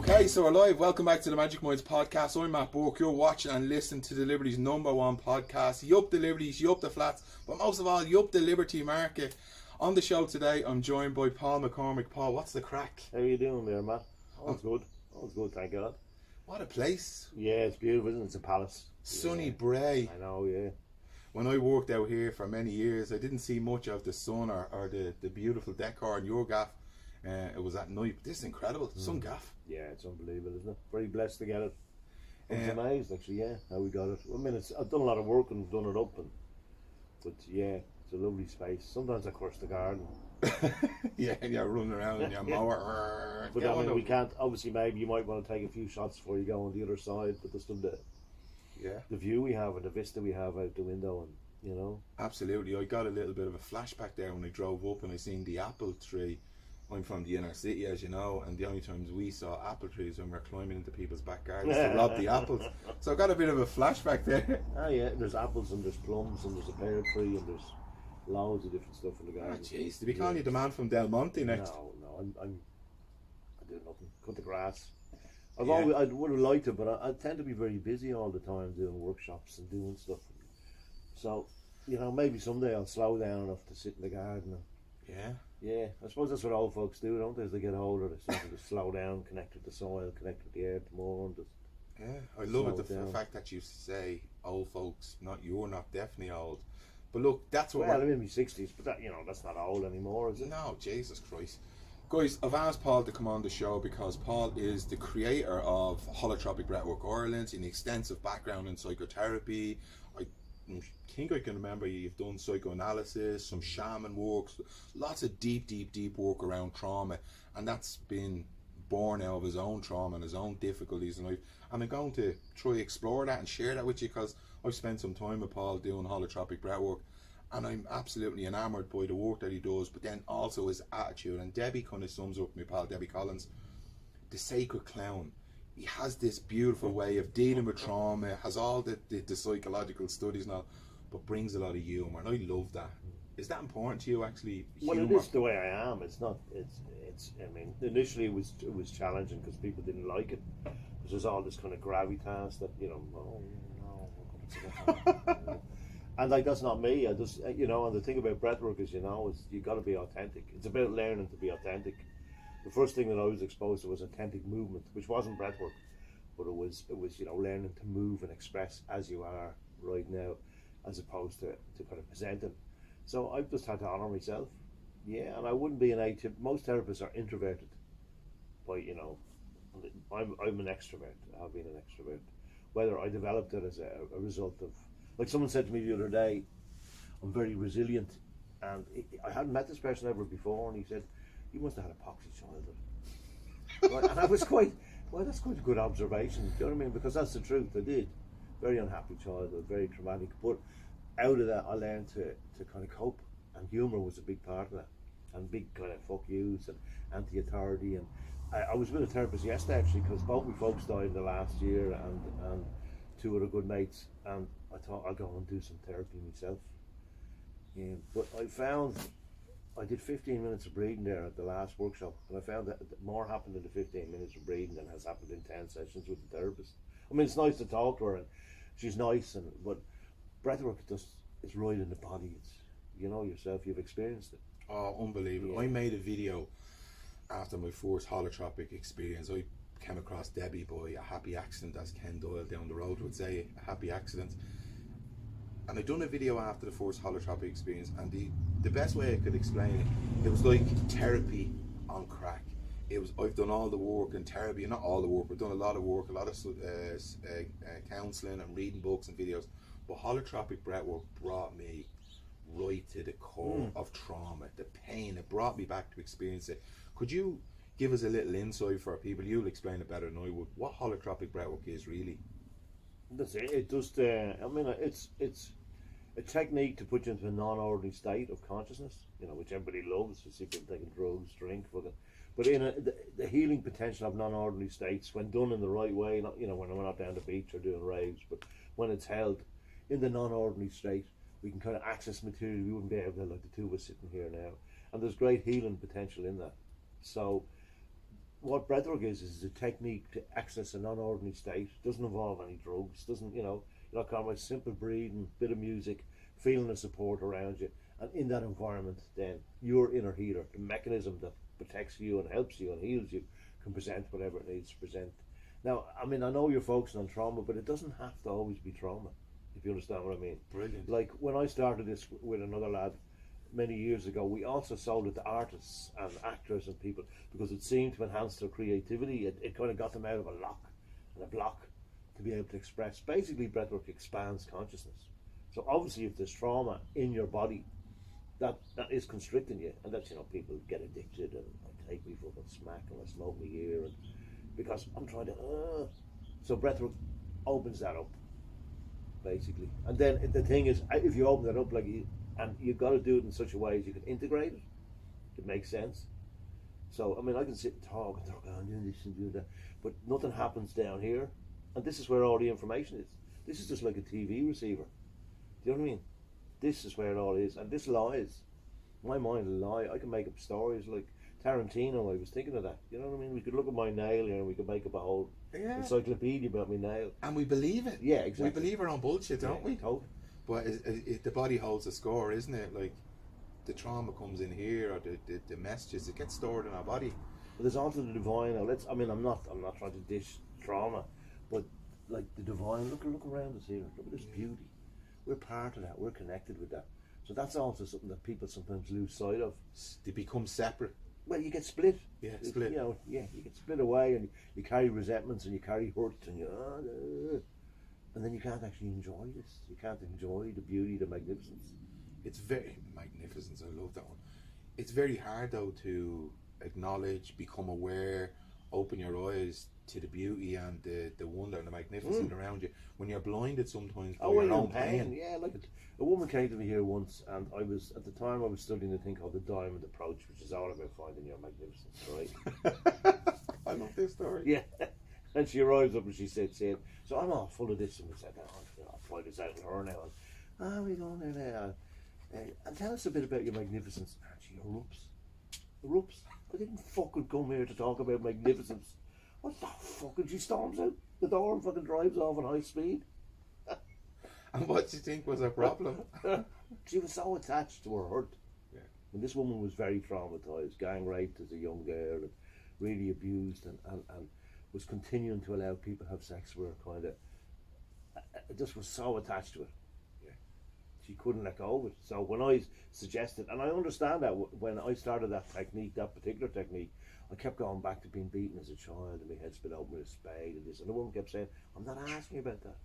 Okay, so we're live. Welcome back to the Magic Minds podcast. I'm Matt Burke. You're watching and listening to the Liberty's #1 podcast. You up the Liberties, you up the flats, but most of all, you up the Liberty market. On the show today, I'm joined by Paul McCormac. Paul, what's the crack? How you doing there, Matt? All's good. All's good, thank God. What a place. Yeah, it's beautiful, isn't it? It's a palace. Sunny Bray. I know, yeah. When I worked out here for many years, I didn't see much of the sun or the beautiful decor in your gaff. It was at night. This is incredible. Sun gaff. Yeah, it's unbelievable, isn't it? Very blessed to get it. I was amazed, actually, yeah, how we got it. I mean, I've done a lot of work and done it up, but yeah, it's a lovely space. Sometimes I curse the garden. Yeah, and you're running around in your mower. But I mean, we can't, obviously, maybe you might want to take a few shots before you go on the other side, but there's still the view we have and the vista we have out the window, and you know. Absolutely. I got a little bit of a flashback there when I drove up and I seen the apple tree. I'm from the inner city, as you know, and the only times we saw apple trees when we're climbing into people's back gardens to rob the apples. So I got a bit of a flashback there. Oh yeah, there's apples and there's plums and there's a pear tree and there's loads of different stuff in the garden. Ah, jeez, to be calling you the man from Del Monte next. No, I do nothing. Cut the grass. I would have liked it, but I tend to be very busy all the time doing workshops and doing stuff. So, you know, maybe someday I'll slow down enough to sit in the garden. Yeah, I suppose that's what old folks do, don't they? As they get older, they start to slow down, connect with the soil, connect with the earth more. Yeah, I love it, the fact that you say old folks. You're not definitely old. But look, that's what. Well, I'm in my 60s, but that, you know, that's not old anymore, is it? No, Jesus Christ. Guys, I've asked Paul to come on the show because Paul is the creator of Holotropic Breathwork Ireland, an extensive background in psychotherapy. I think I can remember you've done psychoanalysis, some shaman works, lots of deep work around trauma, and that's been born out of his own trauma and his own difficulties. And I'm going to try to explore that and share that with you because I've spent some time with Paul doing holotropic breathwork, and I'm absolutely enamoured by the work that he does, but then also his attitude. And Debbie kind of sums up my pal Debbie Collins, the sacred clown. He has this beautiful way of dealing with trauma, has all the psychological studies now, but brings a lot of humour, and I love that. Is that important to you, actually? Well, it is the way I am. It's not. It's. I mean, initially it was challenging because people didn't like it, because there's all this kind of gravitas that, you know. Oh no. And like, that's not me. I just, you know. And the thing about breathwork is, you know, is you got to be authentic. It's about learning to be authentic. The first thing that I was exposed to was authentic movement, which wasn't breathwork, but it was you know, learning to move and express as you are right now, as opposed to kind of presenting. So I've just had to honour myself. Yeah, and I wouldn't be an atypical. Most therapists are introverted, but you know, I'm an extrovert. I've been an extrovert. Whether I developed it as a result of, like someone said to me the other day, I'm very resilient, and I hadn't met this person ever before, and he said, "You must have had a poxy childhood." Right? And I was that's quite a good observation. Do you know what I mean? Because that's the truth. I did. Very unhappy childhood, very traumatic. But out of that, I learned to kind of cope, and humour was a big part of that, and big kind of fuck yous and anti-authority. And I was with a therapist yesterday actually, because both my folks died in the last year, and two other good mates, and I thought I'll go and do some therapy myself. Yeah, but I did 15 minutes of breathing there at the last workshop, and I found that more happened in the 15 minutes of breathing than has happened in 10 sessions with the therapist. I mean, it's nice to talk to her, and she's nice, but breathwork just is right in the body. It's, you know yourself, you've experienced it. Oh, unbelievable. Yeah. I made a video after my first holotropic experience. I came across Debbie by a happy accident, as Ken Doyle down the road would say, a happy accident. And I done a video after the first holotropic experience, and the best way I could explain it was like therapy on crack. It was, I've done all the work in therapy, not all the work, but done a lot of work, a lot of counselling and reading books and videos. But holotropic breathwork brought me right to the core of trauma, the pain. It brought me back to experience it. Could you give us a little insight for people? You'll explain it better than I would. What holotropic breathwork is really? That's it. It just, I mean, it's a technique to put you into a non-ordinary state of consciousness, you know, which everybody loves. You see people taking drugs, drink, but in the healing potential of non-ordinary states, when done in the right way, not, you know, when we're not down the beach or doing raves, but when it's held in the non-ordinary state, we can kind of access material we wouldn't be able to, like the two of us sitting here now. And there's great healing potential in that. So what breathwork is a technique to access a non-ordinary state. Doesn't involve any drugs. Doesn't, kind of simple breathing, bit of music, feeling the support around you, and in that environment, then your inner healer, the mechanism that protects you and helps you and heals you, can present whatever it needs to present. Now, I mean, I know you're focusing on trauma, but it doesn't have to always be trauma, if you understand what I mean. Brilliant. Like when I started this with another lad many years ago, we also sold it to artists and actors and people because it seemed to enhance their creativity. It kind of got them out of a lock and a block to be able to express. Basically, breathwork expands consciousness. So obviously, if there's trauma in your body, that is constricting you, and that's, people get addicted and I take me fucking smack and I smoke my ear and because I'm trying to so breathwork opens that up basically. And then the thing is, if you open that up and you've got to do it in such a way as you can integrate it, it makes sense. So I mean, I can sit and talk I'm doing this and doing that, but nothing happens down here, and this is where all the information is. This is just like a TV receiver. Do you know what I mean? This is where it all is, and this lies. My mind will lie. I can make up stories like Tarantino. I was thinking of that. You know what I mean? We could look at my nail here and we could make up a whole encyclopedia about my nail. And we believe it. Yeah, exactly. We believe our own bullshit, don't we? Totally. But the body holds a score, isn't it? Like the trauma comes in here, or the messages, it gets stored in our body. But there's also the divine. Now I'm not trying to dish trauma, but like the divine. Look around us here. Look at this beauty. We're part of that. We're connected with that. So that's also something that people sometimes lose sight of. They become separate. Well, you get split. Yeah, split. You get split away, and you carry resentments, and you carry hurt, and and then you can't actually enjoy this. You can't enjoy the beauty, the magnificence. It's very magnificent. I love that one. It's very hard though to acknowledge, become aware, open your eyes to the beauty and the wonder and the magnificence around you when you're blinded sometimes by your own pain. Yeah, like a woman came to me here once, and I was studying a thing called the diamond approach, which is all about finding your magnificence, right? I love this story. Yeah. And she arrives up and she said, so I'm all full of this, and we said, I'll try this out with her now. And we go in there now. And tell us a bit about your magnificence. And she erupts. I didn't fucking come here to talk about magnificence. What the fuck? And she storms out the door and fucking drives off at high speed. And what do you think was her problem? She was so attached to her hurt. Yeah. And this woman was very traumatised, gang raped as a young girl, and really abused, and was continuing to allow people to have sex with her, kind of. Just was so attached to it. Yeah. She couldn't let go of it. So when I suggested, and I understand that when I started that particular technique, I kept going back to being beaten as a child, and my head's been open with a spade and this, and the woman kept saying, I'm not asking about that.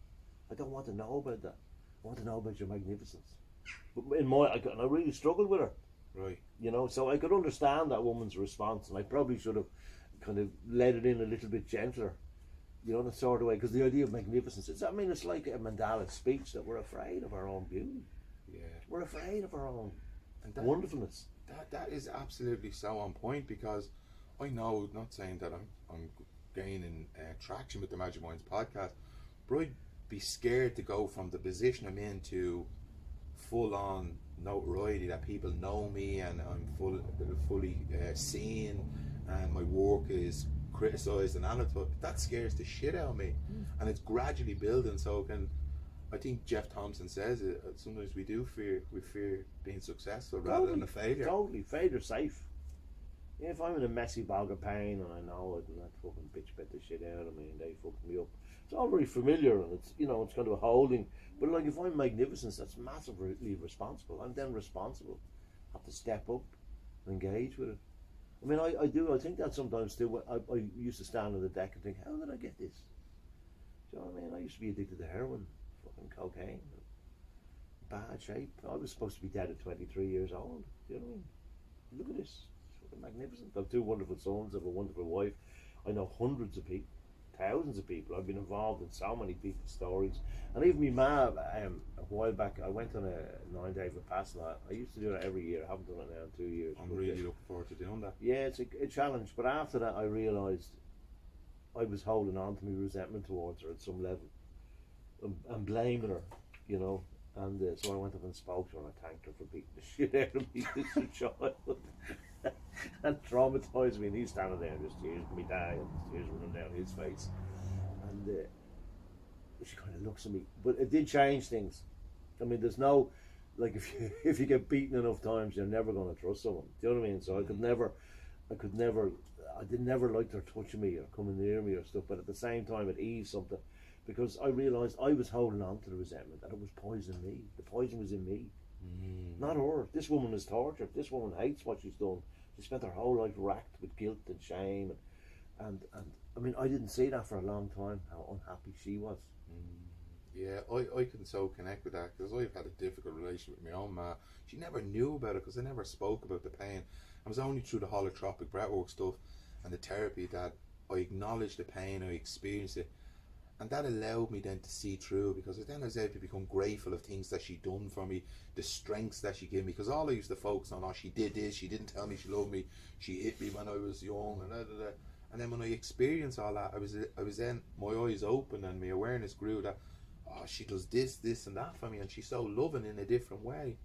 I don't want to know about that. I want to know about your magnificence. But and I really struggled with her. Right. So I could understand that woman's response, and I probably should have kind of let it in a little bit gentler, in a sort of way, because the idea of magnificence, it's like a Mandela speech, that we're afraid of our own beauty. Yeah. We're afraid of our own wonderfulness. That is absolutely so on point, because I know, not saying that I'm gaining traction with the Magic Minds podcast, but I'd be scared to go from the position I'm in to full on notoriety, that people know me and I'm fully seen and my work is criticised and analysed. That scares the shit out of me, and it's gradually building. So I think Jeff Thompson says it, sometimes we fear being successful rather than a failure. Totally, failure's safe. Yeah, if I'm in a messy bog of pain and I know it, and that fucking bitch bet the shit out of me and they fucked me up, it's all very familiar, and it's it's kind of a holding. But like, if I'm magnificent, that's massively responsible. I'm then responsible. I have to step up and engage with it. I mean, I think that sometimes too. I used to stand on the deck and think, how did I get this? Do you know what I mean? I used to be addicted to heroin, fucking cocaine, bad shape. I was supposed to be dead at 23 years old. Do you know what I mean? Look at this. It's fucking magnificent. I have two wonderful sons. I have a wonderful wife. I know hundreds of people, thousands of people. I've been involved in so many people's stories. And even my ma, a while back, I went on a 9-day Vipassana. I used to do it every year. I haven't done it now in 2 years. I'm really looking forward to doing that. Yeah, it's a challenge. But after that, I realised I was holding on to my resentment towards her at some level, and blaming her, And so I went up and spoke to her, and I thanked her for beating the shit out of me as a child. and traumatised me. And he's standing there, and just tears me down, and tears running down his face. And she kind of looks at me, but it did change things. I mean, there's no, like, if you get beaten enough times, you're never going to trust someone. Do you know what I mean? So I did never like her touching me or coming near me or stuff. But at the same time, it eased something, because I realised I was holding on to the resentment, and it was poisoning me. The poison was in me, not her. This woman is tortured. This woman hates what she's done. She spent her whole life racked with guilt and shame, and I mean, I didn't see that for a long time, how unhappy she was. Yeah, I can so connect with that, because I've had a difficult relationship with my own ma. She never knew about it, because I never spoke about the pain. It was only through the holotropic breathwork stuff and the therapy that I acknowledged the pain, I experienced it, and that allowed me then to see through, because then I was able to become grateful of things that she done for me, the strengths that she gave me, because all I used to focus on, oh, she did this, she didn't tell me she loved me, she hit me when I was young, and and then when I experienced all that, I was then, my eyes open and my awareness grew that, oh, she does this and that for me, and she's so loving in a different way.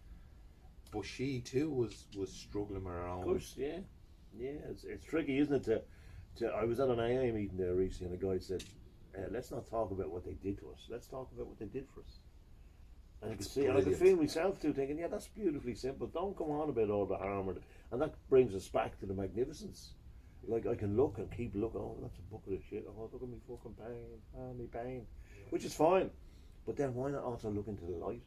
But she too was struggling with her own. Of course, yeah. It's tricky, isn't it? I was at an AA meeting there recently, and a guy said, "Let's not talk about what they did to us. Let's talk about what they did for us." And you can see, and I could feel myself too, thinking, "Yeah, that's beautifully simple. Don't come on about all the harm," and that brings us back to the magnificence. Like, I can look and keep looking. Oh, that's a bucket of shit. Oh, look at me fucking pain. Ah, me pain, which is fine. But then why not also look into the light?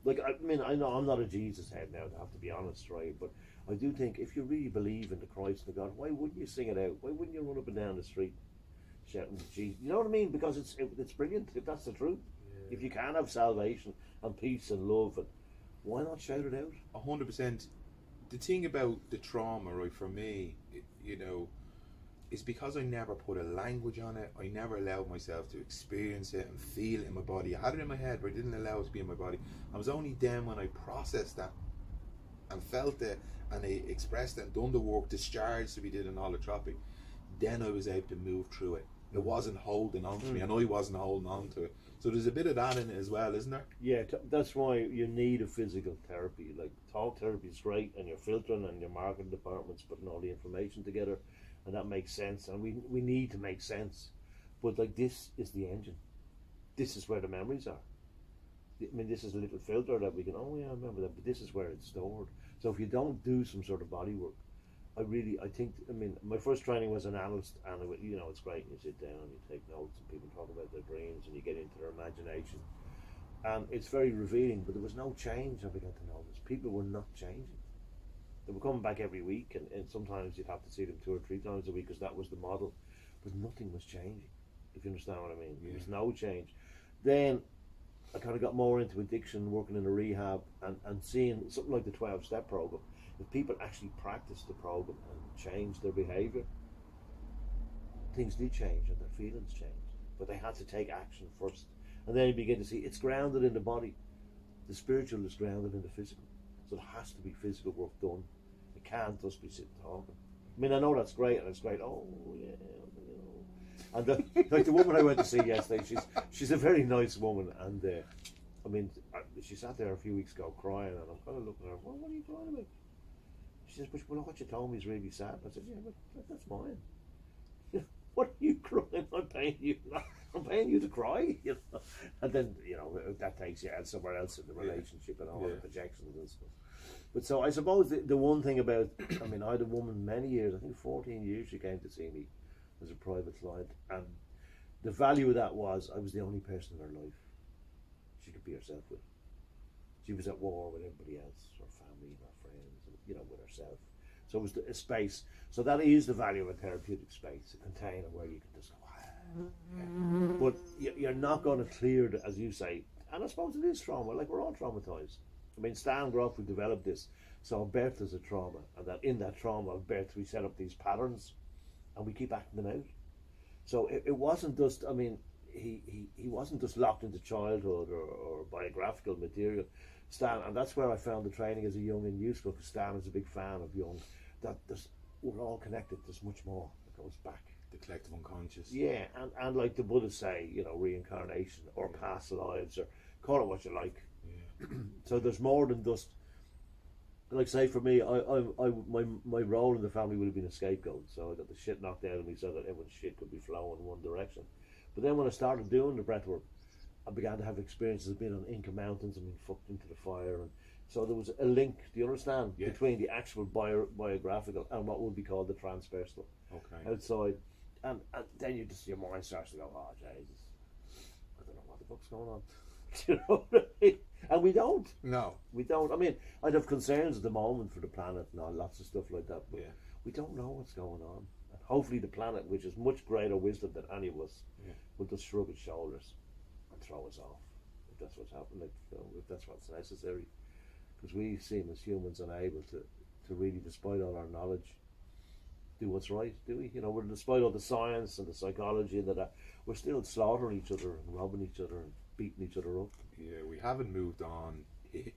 Like, I mean, I know I'm not a Jesus head now, I have to be honest, right? But I do think, if you really believe in the Christ and the God, why wouldn't you sing it out? Why wouldn't you run up and down the street shouting Jesus? You know what I mean? Because it's brilliant, if that's the truth. Yeah. If you can have salvation and peace and love, and why not shout it out? 100%. The thing about the trauma, right, for me, is because I never put a language on it. I never allowed myself to experience it and feel it in my body. I had it in my head, but I didn't allow it to be in my body. I was only then when I processed that and felt it, and I expressed it and done the work, discharged that we did in holotropic, then I was able to move through it. It wasn't holding on to me, and I wasn't holding on to it. So there's a bit of that in it as well, isn't there? Yeah, that's why you need a physical therapy. Like, talk therapy is great, and your filtering and your marketing department's putting all the information together, and that makes sense, and we need to make sense. But, like, this is the engine. This is where the memories are. I mean, this is a little filter that we can, oh yeah, I remember that, but this is where it's stored. So if you don't do some sort of body work, I think, my first training was an analyst, and it's great, and you sit down and you take notes, and people talk about their dreams, and you get into their imagination, and it's very revealing. But there was no change. I began to notice people were not changing. They were coming back every week, and sometimes you'd have to see them 2 or 3 times a week, because that was the model, but nothing was changing, if you understand what I mean. There was no change. Then I kind of got more into addiction, working in a rehab, and seeing something like the 12-step program. If people actually practice the program and change their behaviour, things did change and their feelings changed. But they had to take action first. And then you begin to see it's grounded in the body. The spiritual is grounded in the physical. So it has to be physical work done. It can't just be sitting talking. I mean, I know that's great, and it's great. Oh, yeah, And like the woman I went to see yesterday, she's a very nice woman, and she sat there a few weeks ago crying, and I'm kind of looking at her. Well, what are you crying about? She says, "But what you told me is really sad." I said, "Yeah, but that's mine. What are you crying? I'm paying you. I'm paying you to cry." And then that takes you out somewhere else in the relationship and all the projections and stuff. But so I suppose the one thing about, I had a woman many years, I think 14 years, she came to see me as a private client, and the value of that was I was the only person in her life she could be herself with. She was at war with everybody else, her family and her friends, with herself. So it was a space. So that is the value of a therapeutic space, a container where you can just go, But you're not going to clear it, as you say, and I suppose it is trauma. Like, we're all traumatized. Stan Groff, we developed this. So birth is a trauma, and that in that trauma of birth, we set up these patterns, and we keep acting them out. So it wasn't just, he wasn't just locked into childhood or biographical material. Stan, and that's where I found the training as a young and useful, because Stan is a big fan of young, that we're all connected. There's much more that goes back. The collective unconscious. Yeah, and like the Buddhists say, reincarnation or past lives, or call it what you like. Yeah. So there's more than just like say for me, my role in the family would have been a scapegoat. So I got the shit knocked out of me so that everyone's shit could be flowing in one direction. But then when I started doing the breath work, I began to have experiences of being on Inca Mountains and being fucked into the fire, and so there was a link. Do you understand between the actual biographical and what would be called the transpersonal outside, and then your mind starts to go, oh Jesus, I don't know what the fuck's going on. Do you know what I mean? And we don't. No, we don't. I mean, I'd have concerns at the moment for the planet and all, lots of stuff like that, but we don't know what's going on. And hopefully, the planet, which is much greater wisdom than any of us, will just shrug its shoulders and throw us off if that's what's happening. If that's what's necessary, because we seem as humans unable to really, despite all our knowledge, do what's right, do we? You know, despite all the science and the psychology and that, we're still slaughtering each other and robbing each other and beating each other up. Yeah, we haven't moved on.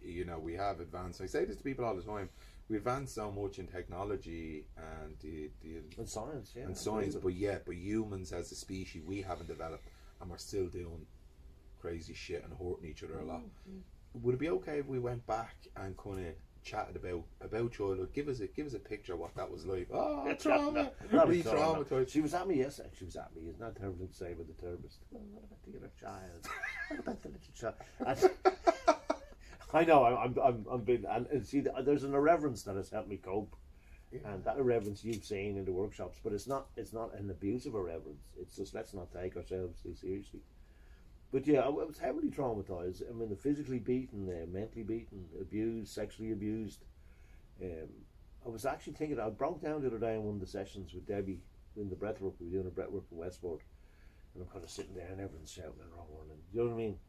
You know, we have advanced. I say this to people all the time. We advanced so much in technology and and science, and science, but humans as a species, we haven't developed, and we're still doing crazy shit and hurting each other a lot. Would it be okay if we went back and kind of chatted about childhood? Give us a picture of what that was like. Oh, trauma, re-traumatized. She was at me yesterday. She was at me. It's not terrible to say about the therapist. Well, what about the other child? What about the little child? I know. I'm being, and see, there's an irreverence that has helped me cope, and that irreverence you've seen in the workshops. But it's not an abusive irreverence. It's just, let's not take ourselves too seriously. But yeah, I was heavily traumatized. I mean, physically beaten, mentally beaten, abused, sexually abused. I was actually thinking, I broke down the other day in one of the sessions with Debbie in the breathwork. We were doing a breathwork in Westport, and I'm kind of sitting there and everyone's shouting and roaring, and you know what I mean?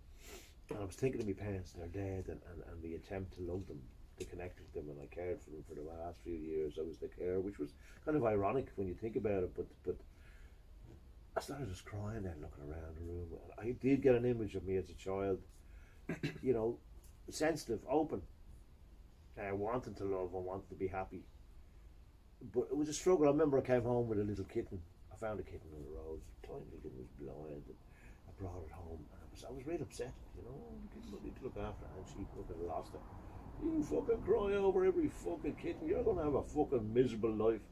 And I was thinking of my parents, they're dead, and the attempt to love them, to connect with them, and I cared for them for the last few years. I was the carer, which was kind of ironic when you think about it, but I started just crying then, looking around the room. I did get an image of me as a child, you know, sensitive, open, wanting to love and wanting to be happy. But it was a struggle. I remember I came home with a little kitten. I found a kitten on the road. Tiny little kitten, was blind. And I brought it home. And I was really upset, you know. The kitten would need to look after her, and she fucking lost it. You fucking cry over every fucking kitten. You're going to have a fucking miserable life.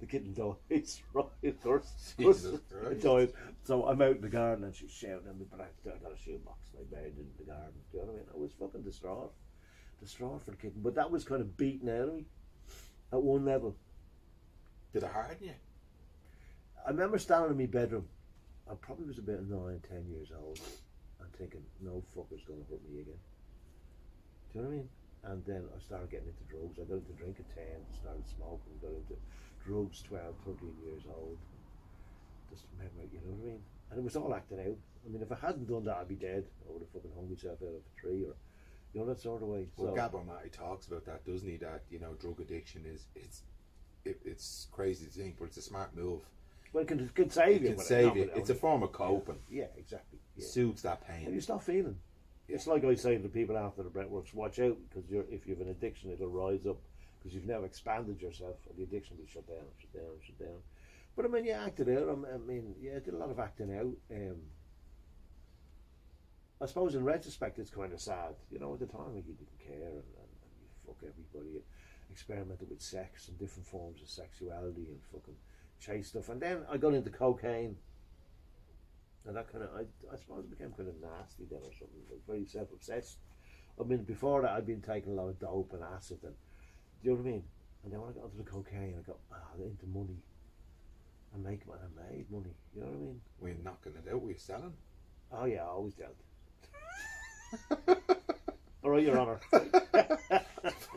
The kitten dies, right? It dies. So I'm out in the garden and she's shouting at me, but I got a shoebox and I buried it in the garden. Do you know what I mean? I was fucking distraught for the kitten. But that was kind of beaten out of me at one level. Did it harden you? I remember standing in my bedroom. I probably was about 9, 10 years old and thinking, no fucker's going to hurt me again. Do you know what I mean? And then I started getting into drugs. I got into drink at 10, started smoking, got into drugs 12, 13 years old. Just remember, you know what I mean? And it was all acting out. I mean, if I hadn't done that, I'd be dead. I would have fucking hung myself out of a tree, or, you know, that sort of way. Well, Gabor Mate talks about that, doesn't he? That, you know, drug addiction it's crazy to think, but it's a smart move. Well, it can save you. It can save you. It's a form of coping. Yeah, exactly. Yeah. Soothes that pain. And you stop feeling. Yeah. It's like I say to the people after the breathworks, watch out, because if you have an addiction, it'll rise up, because you've now expanded yourself, and the addiction will shut down. But I mean, you acted out. I mean, yeah, I did a lot of acting out. I suppose in retrospect, it's kind of sad. You know, at the time, you didn't care, and you fuck everybody, and experimented with sex and different forms of sexuality, and fucking chase stuff. And then I got into cocaine. And that kind of, I suppose it became kind of nasty then or something. I was very self-obsessed. I mean, before that, I'd been taking a lot of dope and acid, and do you know what I mean? And then when I got into the cocaine, I got into money. I made money, you know what I mean? Were you knocking it out? Were you selling? Oh yeah, I always dealt. All right, Your Honour.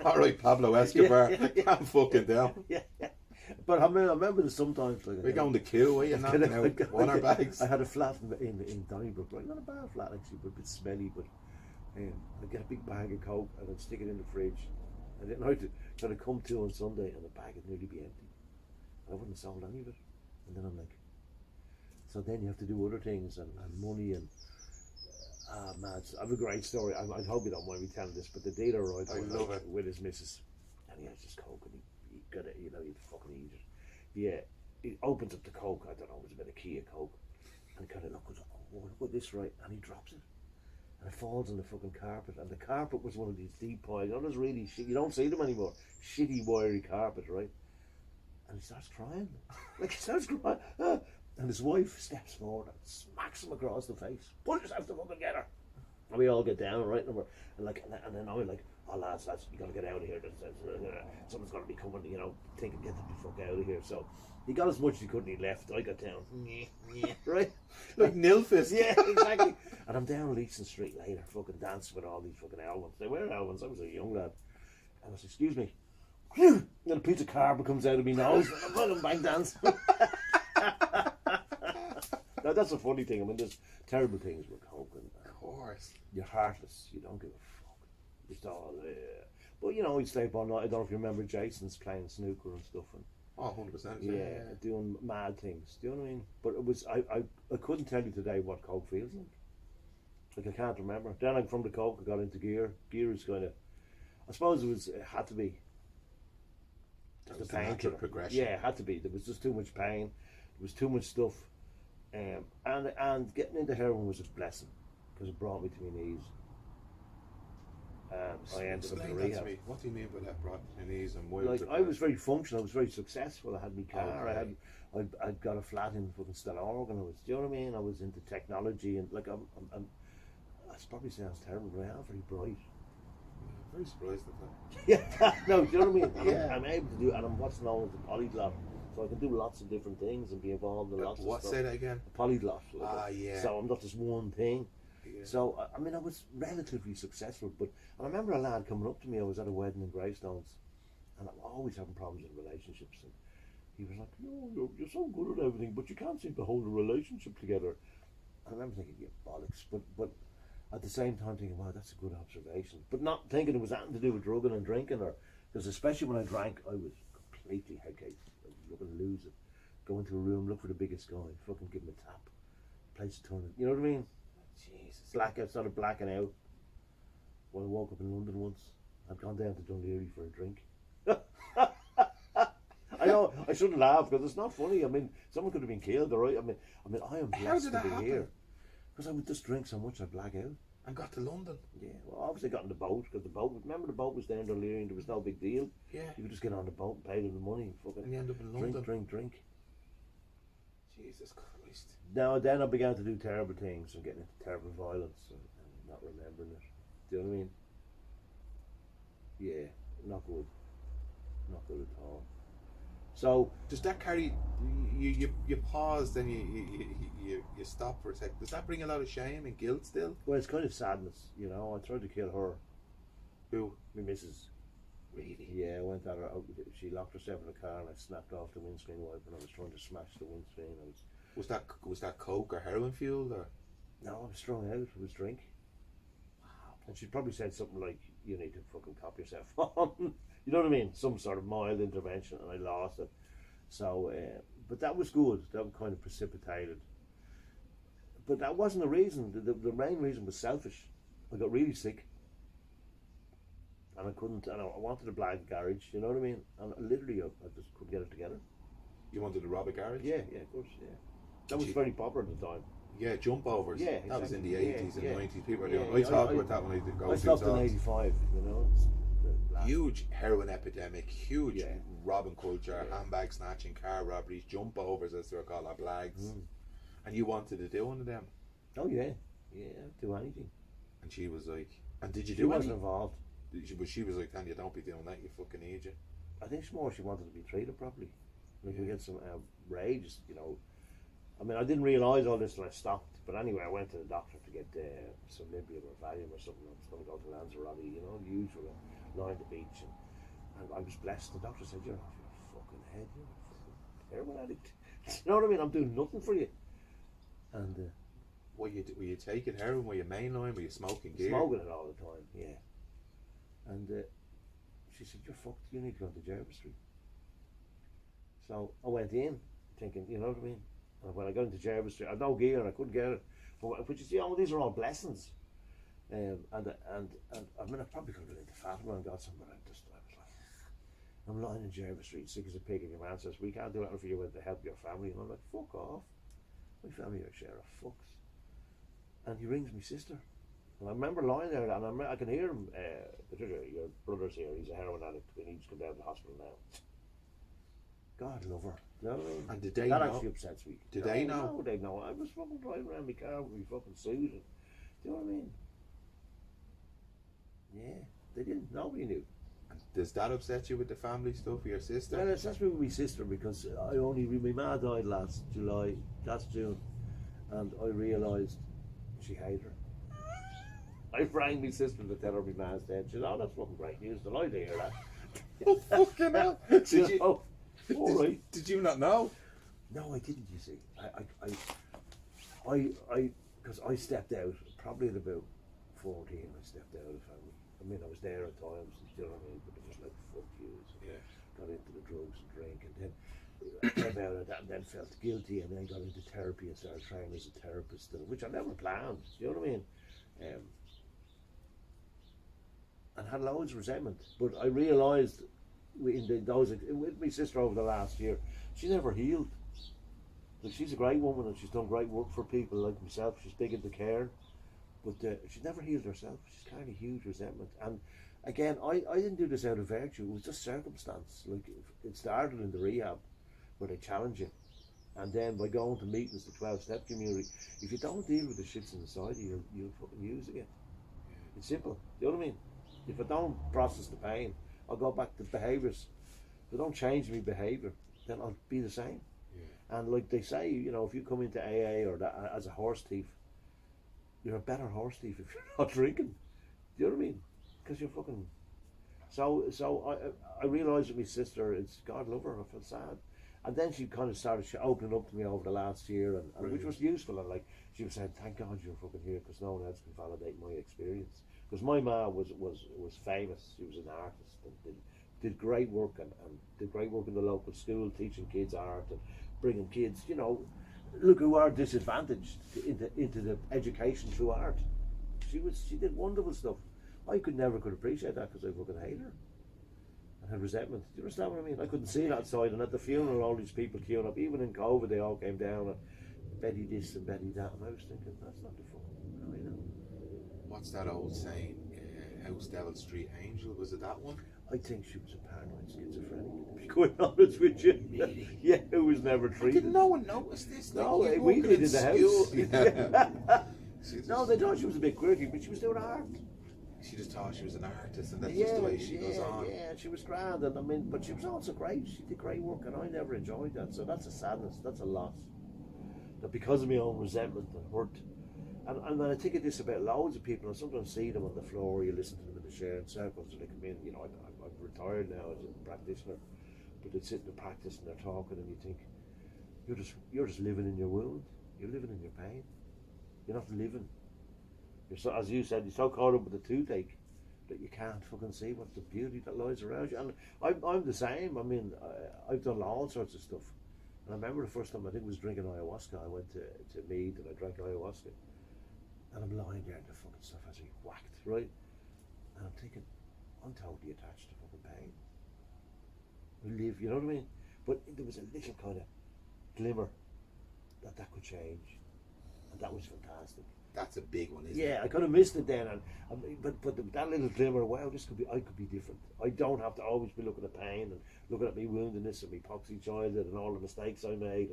All right, Pablo Escobar. I'm fucking down. Yeah. But I mean, I remember sometimes like we're going to kill, were you? Knocking out water bags. I had a flat in Donnybrook, right? Not a bad flat actually, but a bit smelly. But I'd get a big bag of coke and I'd stick it in the fridge, and then I'd come to on Sunday and the bag would nearly be empty. I wouldn't have sold any of it, and then I'm like, so then you have to do other things and money and man, I have a great story. I hope you don't mind me telling this, but the dealer arrived with his missus, and he has this coke and he got it, you know, he'd fucking eat it. Yeah, he opens up the coke. I don't know, it was about a key of coke, and kind of goes, oh, look at this, right? And he drops it, and it falls on the fucking carpet, and the carpet was one of these deep piles. You know, there's really shit. You don't see them anymore. Shitty wiry carpet, right? And he starts crying, like he starts crying, and his wife steps forward and smacks him across the face. Pull yourself to fucking get her. And we all get down, right? And then I'm like, oh lads, you gotta get out of here. Someone's gonna be coming, you know, get the fuck out of here. So he got as much as he could and he left. I got down, right? Like Nilfist. Yeah, exactly. And I'm down Leeson Street later, fucking dancing with all these fucking Elwins. They were Elwins. I was a young lad. And I was, excuse me. And then a piece of cardboard comes out of my nose. And I'm fucking back dancing. Now that's a funny thing. I mean, there's terrible things with coke. Of course. You're heartless. You don't give a fuck. Just all there. But you know, he'd stay up all night. I don't know if you remember Jason's playing snooker and stuff. And Oh, 100%. yeah, doing mad things. Do you know what I mean? But it was I couldn't tell you today what coke feels like. Like I can't remember. Then from the coke I got into gear. Gear is kind of, I suppose it had to be. That The was the natural painkiller. progression. Yeah, it had to be. There was just too much pain. There was too much stuff. And getting into heroin was a blessing because it brought me to my knees. I ended up in Explain that rehab. to me. What do you mean by that? Brought your knees and why? Like I was very functional. I was very successful. I had my car. Okay. I'd got a flat in fucking Stella Oregon. Do you know what I mean? I was into technology and like I'm I probably sounds terrible, but I am very bright. I'm very surprised at that. Yeah, no, do you know what I mean? Yeah, I'm able to do, and I'm what's known as a polyglot, so I can do lots of different things and be involved in lots of What? stuff. Say that again. A polyglot. Like Yeah. So I'm not just one thing. Yeah. So I mean, I was relatively successful, but and I remember a lad coming up to me. I was at a wedding in Greystones, and I'm always having problems in relationships. And he was like, "No, you're so good at everything, but you can't seem to hold a relationship together." I remember thinking, "Yeah, bollocks," but at the same time thinking, "Wow, that's a good observation," but not thinking it was anything to do with drugging and drinking, or because especially when I drank, I was completely headcase. I was looking to lose it. Go into a room, look for the biggest guy, fucking give him a tap, place a tournament. You know what I mean? Jesus, blackout, started blacking out. When I woke up in London once, I'd gone down to Dunleary for a drink. I know I shouldn't laugh because it's not funny. I mean, someone could have been killed, all right? I mean, I am How blessed did to that be happen? here because I would just drink so much I'd black out. And got to London. Yeah, well, obviously I got on the boat because the boat. Remember the boat was there in Dunleary and there was no big deal. Yeah. You could just get on the boat, and pay them the money, and fucking And you end up in drink, London. drink. Jesus Christ. Now then I began to do terrible things and getting into terrible violence and not remembering it. Do you know what I mean? Yeah, not good. Not good at all. So Does that carry you pause, then you stop for a sec? Does that bring a lot of shame and guilt still? well, it's kind of sadness, you know. I tried to kill her, Who? my missus. Really? Yeah, I went at her. She locked herself in the car and I snapped off the windscreen wiper and I was trying to smash the windscreen. Was that coke or heroin fueled or? No, I was strung out. It was drink. Wow. And she probably said something like, "You need to fucking cop yourself on." You know what I mean? Some sort of mild intervention, and I lost it. So, but that was good. That kind of precipitated. But that wasn't the reason. The main reason was selfish. I got really sick, and I couldn't. And I wanted a black garage. You know what I mean? And literally, I just couldn't get it together. You wanted to rob a garage? Yeah, of course, yeah. That was very popular at the time. Yeah, jump overs. Yeah, That was in the exactly. 80s and Yeah. 90s. People were Yeah, doing. I talked about that when I did go I to stopped in talks. '85. You know. Huge heroin epidemic, huge Yeah. robbing culture, Yeah. handbag snatching, car robberies, jump overs as they're called, or blags. And you wanted to do one of them. Oh yeah, I'd do anything. And she was like, and did you She do wasn't any? involved. She was like, Tanya, don't be doing that, you fucking idiot. I think it's more she wanted to be treated properly. Like we get some rage, you know. I mean, I didn't realise all this till I stopped. But anyway, I went to the doctor to get some Librium or Valium or something. I was going to go to Lanzarote, you know, the usual, line the beach. And I was blessed. The doctor said, "You're off your fucking head. You're a fucking heroin addict." You know what I mean? I'm doing nothing for you. And Were you taking heroin? Were you mainline? Were you smoking gear? smoking it all the time, yeah. And she said, "You're fucked. You need to go to Jervis Street." So I went in thinking, you know what I mean? And when I got into Jervis Street, I had no gear and I couldn't get it. But which is, you know, these are all blessings. And I mean, I probably could have been into Fatima and got some, but I was like, I'm lying in Jervis Street, sick as a pig, and your man says, "We can't do anything for you with the help of your family." And I'm like, "Fuck off. My family are a share of fucks." And he rings my sister. And I remember lying there, and I can hear him. Patricia, your brother's here. He's a heroin addict. We need to come down to the hospital now. God love her. You know what I mean? And did they that know? actually upsets me. Did they know? No, they know. I was fucking driving around my car with my fucking suit. And, do you know what I mean? Yeah, they didn't. Nobody knew. Does that upset you with the family stuff with your sister? Well, it's just with my sister because my ma died last June, and I realised she hated her. I rang my sister to tell her my ma's dead. She said, "Oh, that's fucking great news. Delighted to hear that." Oh, fucking hell! Did you not know? No, I didn't. You see, because I stepped out probably at about 14. I stepped out of the family. I mean, I was there at times. You know what I mean? But it was like, fuck you. So Yeah. Got into the drugs and drink, and then came out of that, and then felt guilty, and then got into therapy and started training as a therapist, which I never planned. You know what I mean? And had loads of resentment. But I realised with my sister over the last year, she never healed. Like, she's a great woman and she's done great work for people like myself. She's big into care, but she's never healed herself. She's carrying a huge resentment. And again, I didn't do this out of virtue. It was just circumstance. Like, it started in the rehab where they challenge you, and then by going to meetings, the 12-step community. If you don't deal with the shits inside you, you'll fucking use again. It's simple. You know what I mean? If I don't process the pain, I'll go back to behaviours. If I don't change my behaviour, then I'll be the same. Yeah. And like they say, you know, if you come into AA or that, as a horse thief, you're a better horse thief if you're not drinking. Do you know what I mean? Because you're fucking. So I realised with my sister, it's God love her. I felt sad, and then she kind of started opening up to me over the last year, and which was useful. And like she was saying, "Thank God you're fucking here, because no one else can validate my experience." Because my ma was famous. She was an artist and did great work and did great work in the local school, teaching kids art and bringing kids, you know, look, who are disadvantaged into the education through art. She did wonderful stuff. I never could appreciate that because I fucking hate her and had resentment. Do you understand what I mean? I couldn't see that side, and at the funeral, all these people queuing up. Even in COVID, they all came down and Betty this and Betty that, and I was thinking, that's not the fucking, you know. What's that old saying? House Devil, Street Angel. Was it that one? I think she was a paranoid schizophrenic, to be quite honest with you. Really? Yeah, it was never treated. Did no one notice this? No, like, we did in the house. Yeah. No, they thought she was a bit quirky, but she was doing art. She just thought she was an artist, and that's just the way she goes on. Yeah, she was grand, and I mean, but she was also great. She did great work, and I never enjoyed that. So that's a sadness. That's a loss. That because of my own resentment and hurt. And when I think of this about loads of people, I sometimes see them on the floor, you listen to them in the shared circles, and they come in, you know, I'm retired now as a practitioner, but they sit in the practice and they're talking, and you think, you're just living in your wound, you're living in your pain, you're not living. You're so, as you said, you're so caught up with the toothache that you can't fucking see what the beauty that lies around you. And I'm the same. I mean, I've done all sorts of stuff. And I remember the first time I think was drinking ayahuasca. I went to Mead and I drank ayahuasca. And I'm lying there and the fucking stuff has me whacked, right? And I'm thinking, I'm totally attached to fucking pain. We live, you know what I mean? But there was a little kind of glimmer that could change. And that was fantastic. That's a big one, isn't it? Yeah, I kind of missed it then, but that little glimmer, wow, I could be different. I don't have to always be looking at pain and looking at me woundedness and me poxy childhood and all the mistakes I made,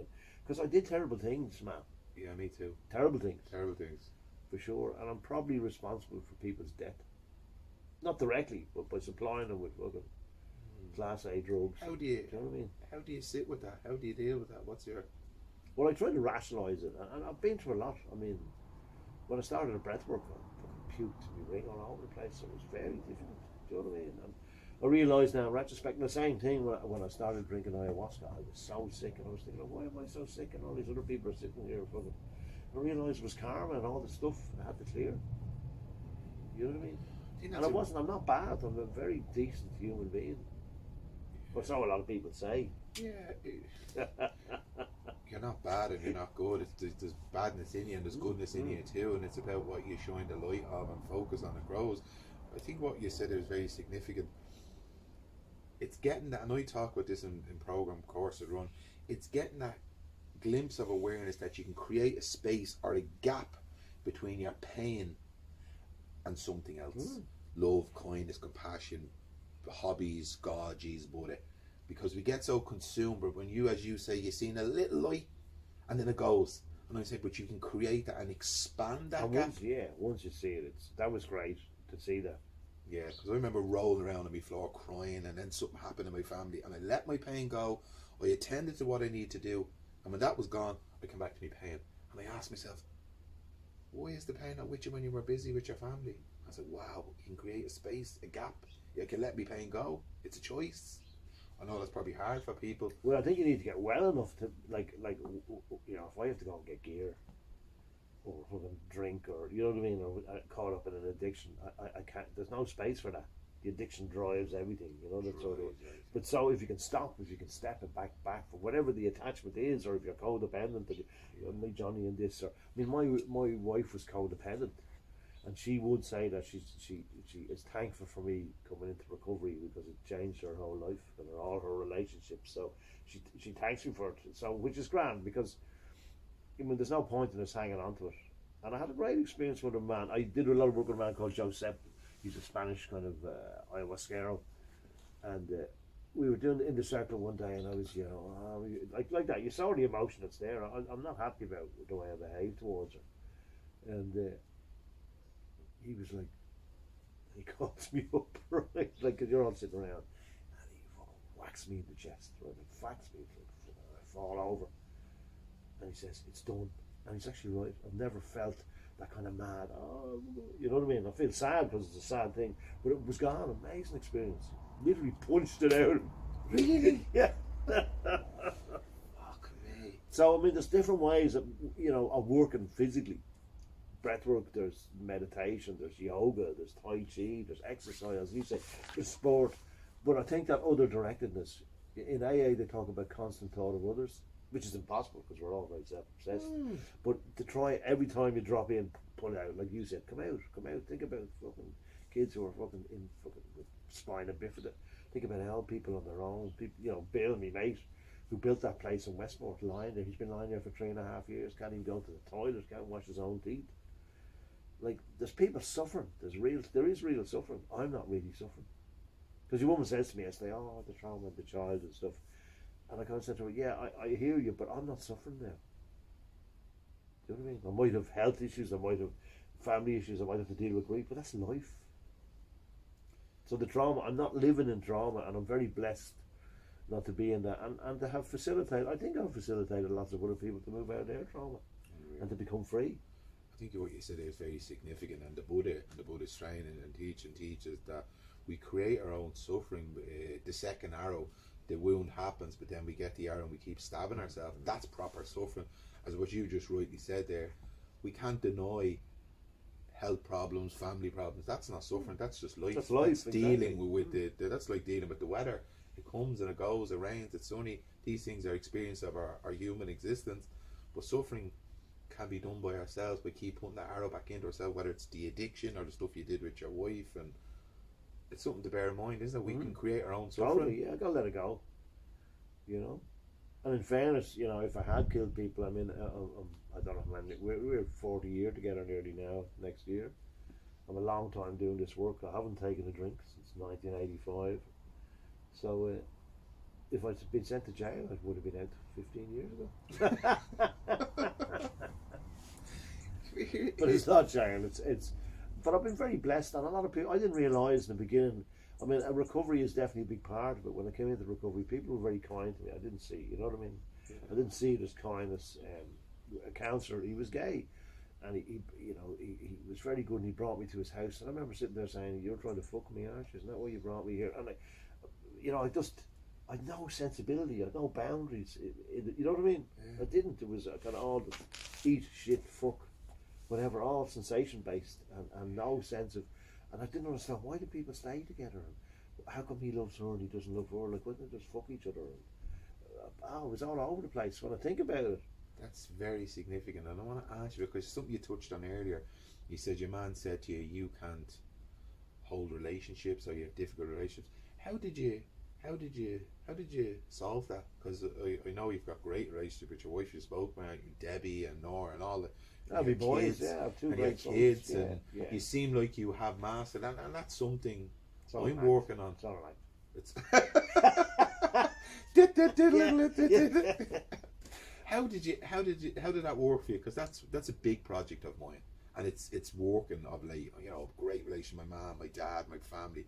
because I did terrible things, man. Yeah, me too. Terrible things. Terrible things. For sure, and I'm probably responsible for people's death. Not directly, but by supplying them with fucking Class A drugs. How do you know what I mean? How do you sit with that? How do you deal with that? What's your... Well, I try to rationalise it, and I've been through a lot. I mean, when I started at breathwork, I fucking puked to me ring all over the place. It was very difficult. Do you know what I mean? And I realise now in retrospect, the same thing when I started drinking ayahuasca. I was so sick, and I was thinking, why am I so sick? And all these other people are sitting here fucking... I realised it was karma and all the stuff I had to clear. You know what I mean? And I'm not bad. I'm a very decent human being. But so a lot of people say. Yeah. You're not bad and you're not good. There's badness in you and there's goodness in you too, and it's about what you shine the light of and focus on. It grows. I think what you said is very significant. It's getting that, and I talk about this in program course I run. It's getting that glimpse of awareness that you can create a space or a gap between your pain and something else. Love, kindness, compassion, hobbies, God, Jesus, Buddha. Because we get so consumed, but when you, as you say, you've seen a little light and then it goes. And I say, but you can create that and expand that And gap. once you see it, that was great to see that. Yeah, because I remember rolling around on my floor crying, and then something happened in my family, and I let my pain go. I attended to what I need to do, and when that was gone, I came back to my pain, and I asked myself, why is the pain not with you when you were busy with your family? I said, wow, you can create a space, a gap. You can let me pain go. It's a choice. I know that's probably hard for people. Well, I think you need to get well enough to like you know, if I have to go and get gear or fucking drink, or you know what I mean, or caught up in an addiction, I can't. There's no space for that. The addiction drives everything, you know, that sort of. But so if you can stop, if you can step it back for whatever the attachment is, or if you're codependent, that me Johnny and this, or I mean, my wife was codependent, and she would say that she is thankful for me coming into recovery because it changed her whole life and all her relationships. So she thanks me for it. So which is grand, because I mean there's no point in us hanging on to it. And I had a great experience with a man. I did a lot of work with a man called Josep. He's a Spanish kind of ayahuasquero, and we were doing it in the circle one day, and I was, you know, like that. You saw the emotion that's there. I'm not happy about the way I behaved towards her, and he was like, he calls me up, right, like, cause you're all sitting around, and he fucking whacks me in the chest, right, like whacks me, like, I fall over, and he says, it's done, and he's actually right. I've never felt that kind of mad, you know what I mean? I feel sad because it's a sad thing, but it was gone. Amazing experience. Literally punched it out. Really? Yeah. Fuck me. So I mean, there's different ways of, you know, of working physically. Breathwork, there's meditation, there's yoga, there's Tai Chi, there's exercise, as you say, there's sport. But I think that other directedness, in AA they talk about constant thought of others, which is impossible because we're all very self-obsessed. But to try every time you drop in, pull out, like you said, come out, think about fucking kids who are fucking in fucking with spina bifida. Think about how people on their own, people, you know, Bill, me mate, who built that place in Westmore, lying there. He's been lying there for 3.5 years, can't even go to the toilet, can't wash his own teeth. Like, there's people suffering. There is real suffering. I'm not really suffering. Because your woman says to me, I say, oh, the trauma of the child and stuff. And I kind of said to her, yeah, I hear you, but I'm not suffering now. Do you know what I mean? I might have health issues, I might have family issues, I might have to deal with grief, but that's life. So the trauma, I'm not living in trauma, and I'm very blessed not to be in that, and to have facilitated, I think I've facilitated lots of other people to move out of their trauma and to become free. I think what you said is very significant, and the Buddha's training and teaching teaches that we create our own suffering. The second arrow, the wound happens, but then we get the arrow and we keep stabbing ourselves. That's proper suffering. As what you just rightly said there, we can't deny health problems, family problems. That's not suffering. That's just life. That's life. That's exactly. dealing with that's like dealing with the weather. It comes and it goes. It rains. It's sunny. These things are experience of our human existence. But suffering can be done by ourselves. We keep putting that arrow back into ourselves, whether it's the addiction or the stuff you did with your wife, and it's something to bear in mind, isn't it? We can create our own suffering. Totally, yeah, I gotta let it go. You know, and in fairness, you know, if I had killed people, I mean, I don't know how many. We're 40 years together nearly now. Next year, I'm a long time doing this work. I haven't taken a drink since 1985. So, if I'd been sent to jail, I would have been out 15 years ago. But it's not jail. It's. But I've been very blessed, and a lot of people. I didn't realise in the beginning. I mean, a recovery is definitely a big part of it. When I came into recovery, people were very kind to me. I didn't see, you know what I mean? Yeah. I didn't see it as kindness. A counsellor, he was gay, and he was very good, and he brought me to his house. And I remember sitting there saying, "You're trying to fuck me, aren't you? Isn't that why you brought me here?" And I had no sensibility, I had no boundaries. You know what I mean? Yeah. I didn't. It was kind of all eat, shit, fuck, whatever, all sensation based, and no sense of. And I didn't understand, why do people stay together? And how come he loves her and he doesn't love her? Like, why don't they just fuck each other? And, it was all over the place when I think about it. That's very significant. And I want to ask you, because something you touched on earlier, you said your man said to you, you can't hold relationships, or you have difficult relationships. How did you how did you solve that? Because I know you've got great relationship with your wife. You spoke about Debbie and Nora and all the That'll be boys, yeah, I have two and your great sons. kids, Yeah, and yeah. you seem like you have mastered, and that's something It's all I'm right. working on. It's all right. It's Yeah. how did that work for you? Because that's a big project of mine, and it's working of late. You know, great relation with my mom, my dad, my family.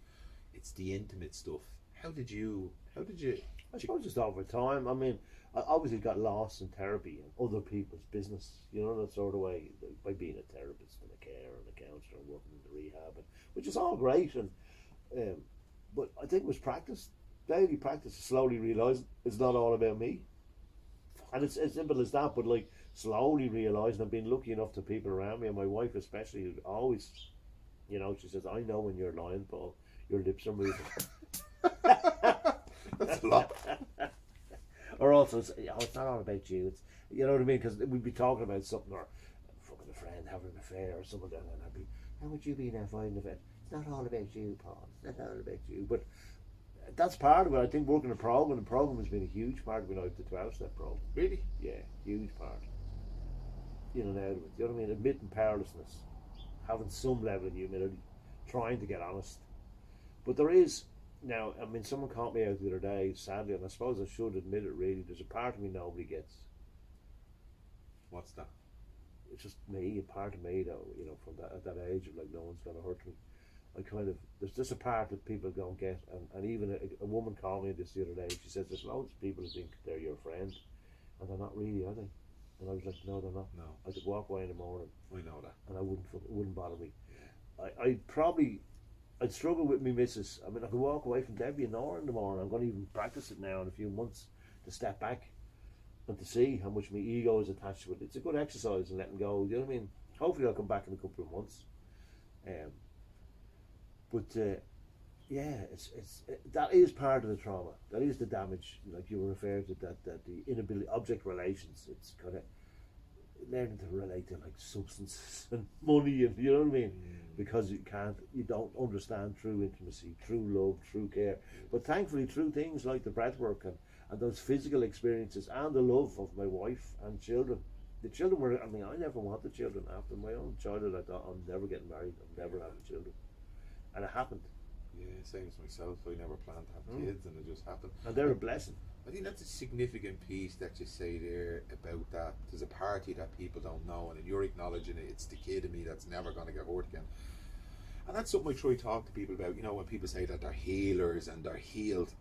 It's the intimate stuff. How did you I suppose just over time. I mean, I obviously got lost in therapy and other people's business. You know, that sort of way, by being a therapist and a carer and a counsellor and working in the rehab, and, which is all great. And but I think it was practice, daily practice, slowly realising it's not all about me. And it's as simple as that. But like slowly realising, I've been lucky enough to people around me, and my wife especially, who always, you know, she says, "I know when you're lying, Paul. Your lips are moving." That's a lot. Or also, it's not all about you. It's, you know what I mean? Because we'd be talking about something, or fucking a friend having an affair or something, and I'd be, how would you be now finding an affair? It's not all about you, Paul. It's not all about you. But that's part of it. I think working a program, and the program has been a huge part of being out of the 12-step program. Really? Yeah, huge part. In and out of it. You know what I mean? Admitting powerlessness, having some level of humility, trying to get honest. But there is, now, I mean, someone caught me out the other day, sadly, and I suppose I should admit it really, there's a part of me nobody gets. What's that? It's just me, a part of me though, you know, from that, at that age of like, no one's going to hurt me. I kind of, there's just a part that people don't get, and even a woman called me this the other day, she says there's loads of people who think they're your friend, and they're not really, are they? And I was like, no, they're not. No. I could walk away in the morning, I know that. and it wouldn't bother me. I'd struggle with me missus. I mean, I could walk away from Debbie and Nora in the morning. I'm going to even practice it now in a few months, to step back and to see how much my ego is attached to it. It's a good exercise in letting go. You know what I mean? Hopefully I'll come back in a couple of months. Yeah, that is part of the trauma. That is the damage, like you were referring to, that the inability, object relations. It's kind of learning to relate to like substances and money, and you know what I mean, because you don't understand true intimacy, true love, true care. But thankfully, through things like the breath work and those physical experiences and the love of my wife and children. The children were, I mean, I never wanted children. After my own childhood, I thought, I'm never getting married, I'm never having children, and it happened. Yeah, same as myself. I never planned to have kids, and it just happened. And they're a blessing. I think that's a significant piece that you say there about that. There's a party that people don't know, and you're acknowledging it. It's the kid in me that's never going to get hurt again. And that's something I try to talk to people about. You know, when people say that they're healers and they're healed,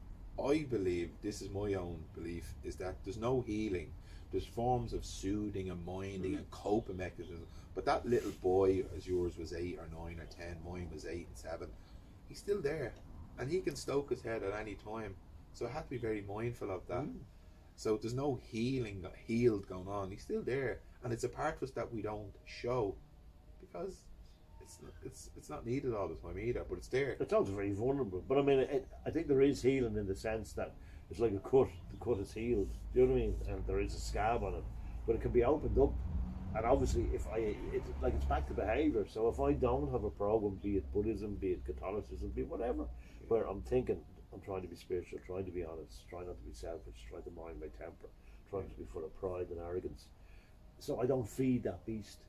I believe, this is my own belief, is that there's no healing. There's forms of soothing and minding and coping mechanisms. But that little boy, as yours was 8 or 9 or 10, mine was 8 and 7, he's still there. And he can stoke his head at any time. So I have to be very mindful of that. So there's no healed going on. He's still there, and it's a part of us that we don't show because it's not needed all the time either. But it's there. It's also very vulnerable. But I mean, I think there is healing in the sense that it's like a cut. The cut is healed. Do you know what I mean? And there is a scab on it, but it can be opened up. And obviously, it's back to behaviour. So if I don't have a program, be it Buddhism, be it Catholicism, be it whatever, where I'm thinking, I'm trying to be spiritual, trying to be honest, trying not to be selfish, trying to mind my temper, trying to be full of pride and arrogance. So I don't feed that beast.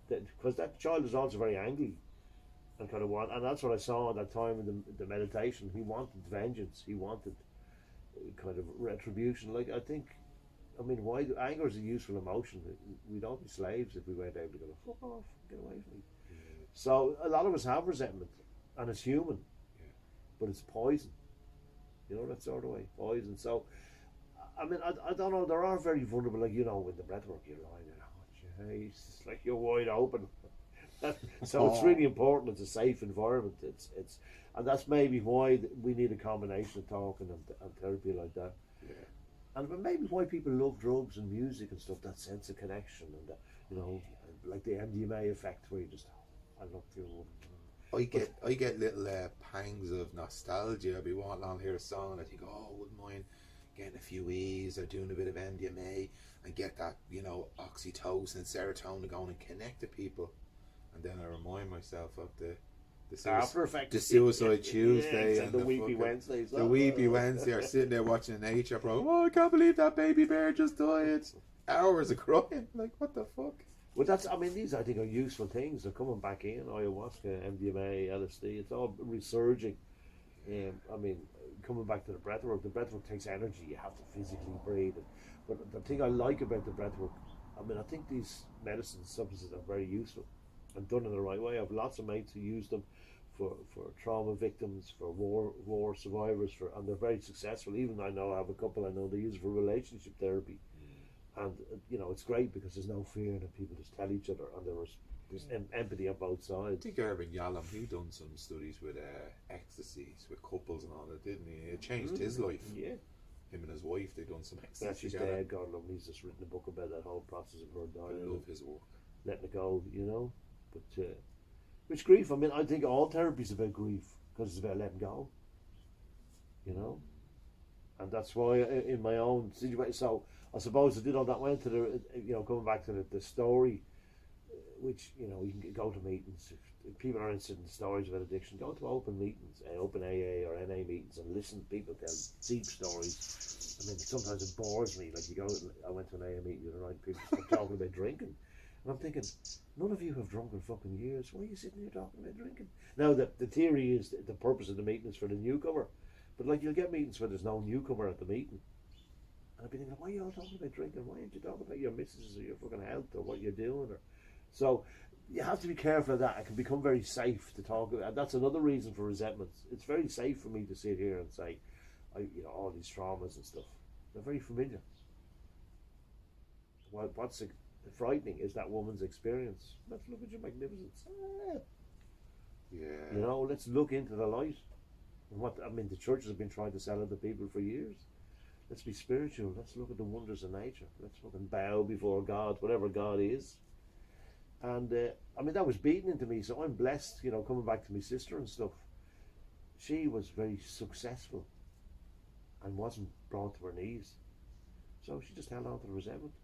Because that child is also very angry and kind of and that's what I saw at that time in the meditation. He wanted vengeance. He wanted kind of retribution. Like, I mean, why? Anger is a useful emotion. We'd all be slaves if we weren't able to go, fuck off, get away from me. So a lot of us have resentment, and it's human, but it's poison. You know, that sort of way, poison. So, I mean, I don't know, there are very vulnerable, like, you know, with the breathwork, you're lying there, oh, jeez, it's like you're wide open. So it's really important, it's a safe environment. It's and that's maybe why we need a combination of talking and therapy like that. And maybe why people love drugs and music and stuff, that sense of connection and, you know, like the MDMA effect where you just, I love you. I get little pangs of nostalgia. I'll be walking along, hear a song, and I think, oh, I wouldn't mind getting a few E's or doing a bit of MDMA and get that, you know, oxytocin and serotonin going and connect to people. And then I remind myself of the After Effects. The Suicide Tuesday and the Weepy Wednesdays. The Weepy Wednesday are sitting there watching a nature program. Oh, I can't believe that baby bear just died. Hours of crying. Like, what the fuck? Well, these I think are useful things. They're coming back in. Ayahuasca, MDMA, LSD. It's all resurging. Coming back to the breathwork. The breathwork takes energy. You have to physically breathe. But the thing I like about the breathwork, I think these medicines, substances are very useful and done in the right way. I have lots of mates who use them for trauma victims, for war survivors, and they're very successful. Even I have a couple I know they use it for relationship therapy. And it's great because there's no fear that people just tell each other, and there's empathy on both sides. I think Urban Yalom, he done some studies with ecstasies with couples and all that, didn't he? It changed his life. Yeah. Him and his wife, they done some ecstasy She's together. dead, God love him. He's just written a book about that whole process of her dying. I love his work. Letting it go, But which grief? I think all therapy is about grief because it's about letting go. And that's why in my own situation, so I suppose I did all that. Went to the, coming back to the story, which you can go to meetings. If people are interested in stories about addiction, go to open meetings, open AA or NA meetings, and listen to people tell deep stories. Sometimes it bores me. Like I went to an AA meeting the other night, people start talking about drinking, and I'm thinking, none of you have drunk in fucking years. Why are you sitting here talking about drinking? Now the theory is the purpose of the meeting is for the newcomer. But you'll get meetings where there's no newcomer at the meeting. And I'll be thinking, why are you all talking about drinking? Why aren't you talking about your missus or your fucking health or what you're doing? So you have to be careful of that. It can become very safe to talk about. And that's another reason for resentments. It's very safe for me to sit here and say, all these traumas and stuff. They're very familiar. What's frightening is that woman's experience. Let's look at your magnificence. Yeah. Let's look into the light. And the churches have been trying to sell it to people for years. Let's be spiritual. Let's look at the wonders of nature. Let's fucking bow before God, whatever God is. And that was beaten into me. So I'm blessed, coming back to my sister and stuff. She was very successful and wasn't brought to her knees. So she just held on to the resentment.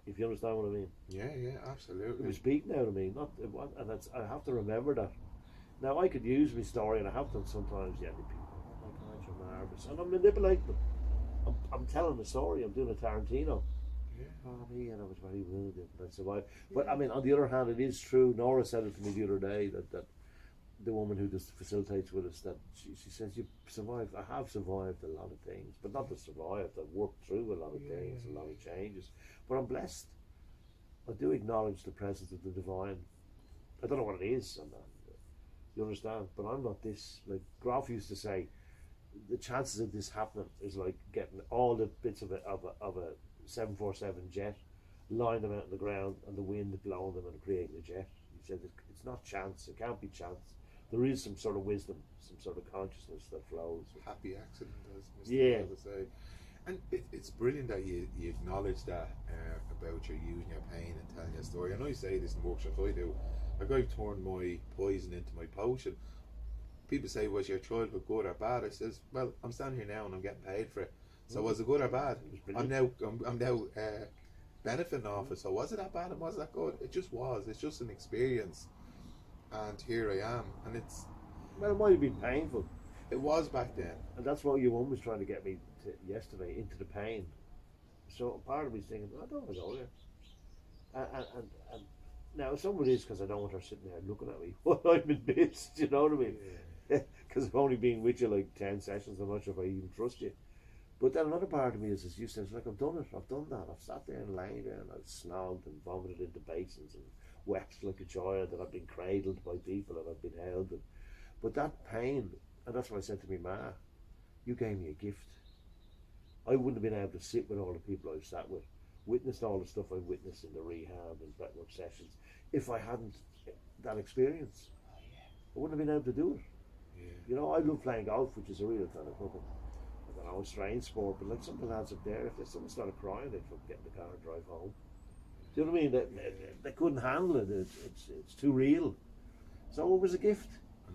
If you understand what I mean. Yeah, absolutely. It was beaten out of me. I have to remember that. Now I could use my story, and I have done sometimes. Yeah, the people, oh my God, you're nervous, and I'm manipulating them. I'm telling the story. I'm doing a Tarantino. Yeah. Oh me, and I was very wounded, but I survived. But on the other hand, it is true. Nora said it to me the other day that the woman who just facilitates with us, that she says you survived. I have survived a lot of things, but not to survive. I've worked through a lot of things, a lot of changes. But I'm blessed. I do acknowledge the presence of the divine. I don't know what it is. You understand? But I'm not this. Like Groff used to say, the chances of this happening is like getting all the bits of a 747 jet, lying them out on the ground, and the wind blowing them and creating a jet. He said it's not chance. It can't be chance. There is some sort of wisdom, some sort of consciousness that flows. Happy accident, as Mr. Yeah. Would say. And it's brilliant that you acknowledge that about your using your pain and telling your story. I know you say this in workshops. I do. Like I've turned my poison into my potion. People say, was your childhood good or bad? I says, well, I'm standing here now and I'm getting paid for it. So was it good or bad? I'm now benefiting off it. So was it that bad and was it that good? It just was. It's just an experience. And here I am. And Well, it might have been painful. It was back then. And that's what your mum was trying to get me to yesterday, into the pain. So part of me's thinking, I don't want to go there. And now some of it is because I don't want her sitting there looking at me while I'm in bits, you know what I mean? Because I've only been with you like 10 sessions, I'm not sure if I even trust you. But then another part of me is you said, like, I've done it, I've done that, I've sat there and lain there and I've snogged and vomited into basins and wept like a child, and I've been cradled by people and I've been held. But that pain, and that's what I said to me, Ma, you gave me a gift. I wouldn't have been able to sit with all the people I've sat with, witnessed all the stuff I witnessed in the rehab and breathwork sessions, if I hadn't that experience. I wouldn't have been able to do it. Yeah. You know, I love playing golf, which is a real kind of fucking, I don't know, strange sport, but like some of the lads up there, if someone started crying, they'd fucking get in the car and drive home. Do you know what I mean? They couldn't handle it. It's too real. So it was a gift,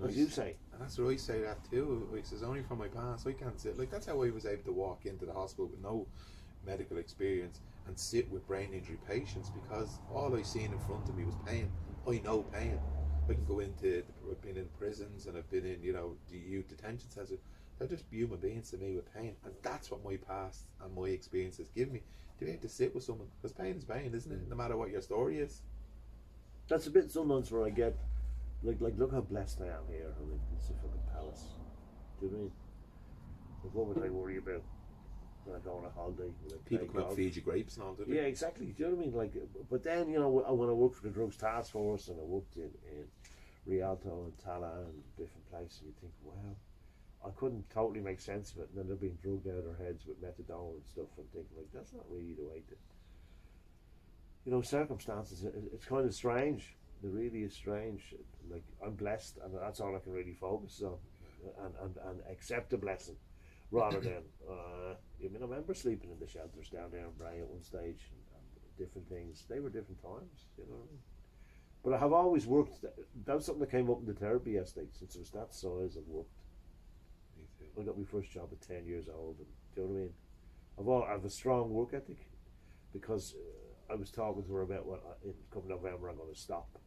as you say. And that's what I say that too. Like, it's only from my past. I can't sit. Like, that's how I was able to walk into the hospital with no medical experience and sit with brain injury patients, because all I seen in front of me was pain. I know pain. I can go into, I've been in prisons and I've been in, the youth detention centres. They're just human beings to me with pain, and that's what my past and my experiences give me. To be able to sit with someone, because pain is pain, isn't it? No matter what your story is. That's a bit sometimes where I get, like look how blessed I am here. I mean, it's a fucking palace. Do you know what I mean? Like, what would I worry about when I go on a holiday? People come out and feed you grapes and all, do they? Yeah, exactly. Do you know what I mean? Like, but then, when I worked for the Drugs Task Force and I worked in Rialto and Tala and different places, you think, wow, I couldn't totally make sense of it. And then they're being drugged out of their heads with methadone and stuff, and thinking, like, that's not really the way to. Circumstances, it's kind of strange. It really is strange. Like, I'm blessed, and that's all I can really focus on, and accept the blessing, rather than. I remember sleeping in the shelters down there in Bray at one stage, and different things. They were different times, But I have always worked. That was something that came up in the therapy yesterday. Since it was that size, I've worked. Me too. I got my first job at 10 years old, and do you know what I mean? I have a strong work ethic, because I was talking to her about in come November I'm going to stop,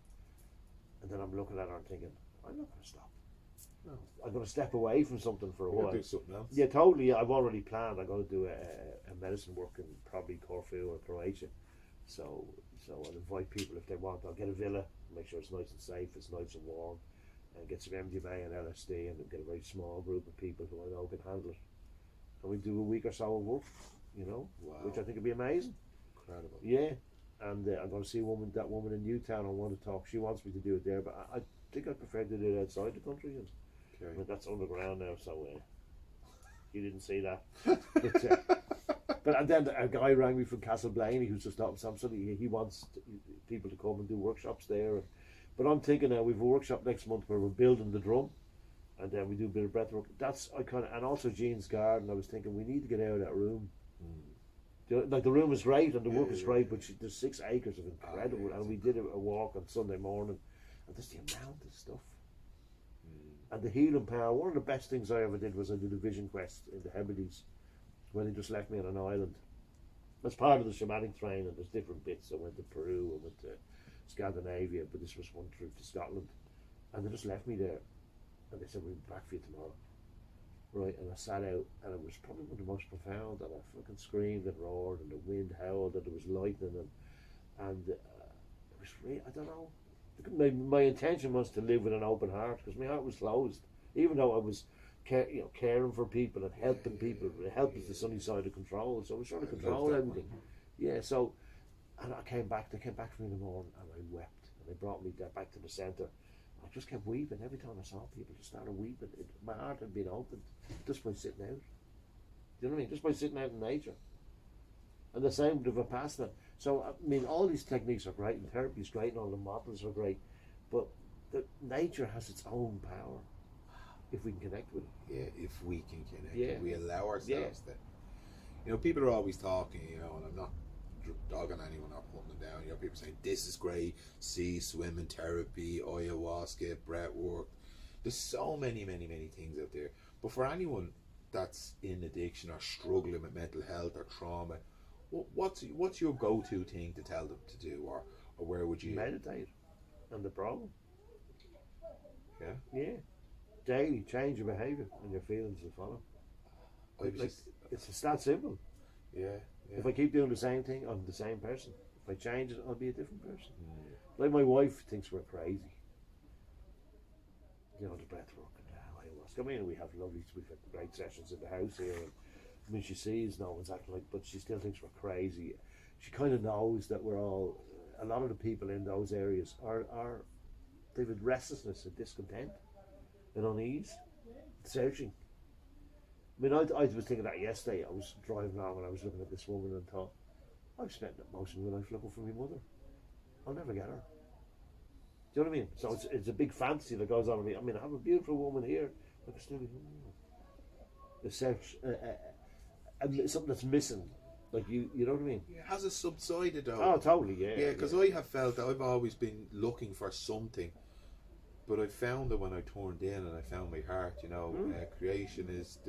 and then I'm looking at her and thinking, I'm not going to stop. No, I'm going to step away from something for a while. Do something else. Yeah, totally. I've already planned. I'm going to do a medicine work in probably Corfu or Croatia. So I'll invite people if they want. I'll get a villa, make sure it's nice and safe, it's nice and warm, and get some MDMA and LSD, and get a very small group of people who I know can handle it. And we do a week or so of work, Wow. which I think would be amazing. Incredible. Yeah, and I'm going to see that woman in Newtown. I want to talk. She wants me to do it there, but I think I prefer to do it outside the country. And Okay. I mean, that's underground now, so you didn't see that. But and then a guy rang me from Castleblaney who's just up Samson. He wants people to come and do workshops there. But I'm thinking now we've a workshop next month where we're building the drum, and then we do a bit of breath work. And also Jean's garden. I was thinking we need to get out of that room. Like, the room is great and the work is great, but there's 6 acres of incredible. And we did a walk on Sunday morning, and just the amount of stuff. And the healing power. One of the best things I ever did was I did a vision quest in the Hebrides, where they just left me on an island. As part of the shamanic training, there's different bits. I went to Peru, I went to Scandinavia, but this was one trip to Scotland. And they just left me there. And they said, we'll be back for you tomorrow. Right, and I sat out, and it was probably one of the most profound, and I fucking screamed and roared, and the wind howled, and there was lightning, and it was really, I don't know. My intention was to live with an open heart, because my heart was closed, even though I was caring for people and helping people. Help is the sunny side of control, so I was trying to control everything. Yeah, so, and they came back for me in the morning, and I wept, and they brought me back to the centre. I just kept weeping every time I saw people. Just started weeping. My heart had been opened just by sitting out. Do you know what I mean? Just by sitting out in nature. And the same with the Vipassana. So I mean, all these techniques are great, and therapy is great, and all the models are great, but nature has its own power if we can connect with it. Yeah, if we can connect, Yeah. if we allow ourselves to. People are always talking, and I'm not dogging anyone or putting them down. People saying this is great, sea swimming therapy, ayahuasca, breath work. There's so many things out there. But for anyone that's in addiction or struggling with mental health or trauma, what's your go-to thing to tell them to do, or where would you meditate on the problem? Yeah. Daily change your behaviour, and your feelings will follow. It's that simple. Yeah. If I keep doing the same thing, I'm the same person. If I change it, I'll be a different person. Like, my wife thinks we're crazy. The breath work and ayahuasca. I mean, we've had great sessions in the house here. And, I mean, she sees no one's acting like, but she still thinks we're crazy. She kind of knows that we're all. A lot of the people in those areas they've had restlessness and discontent and unease, searching. I mean, I was thinking that yesterday. I was driving along and I was looking at this woman and thought, I've spent most of my life looking for my mother. I'll never get her. Do you know what I mean? So it's a big fantasy that goes on with me. I mean, I have a beautiful woman here. I can still be the search, something that's missing. Like, you know what I mean? Yeah, has it subsided though? Oh, totally, yeah. Yeah, because I have felt that I've always been looking for something, but I found it when I turned in and I found my heart. Creation is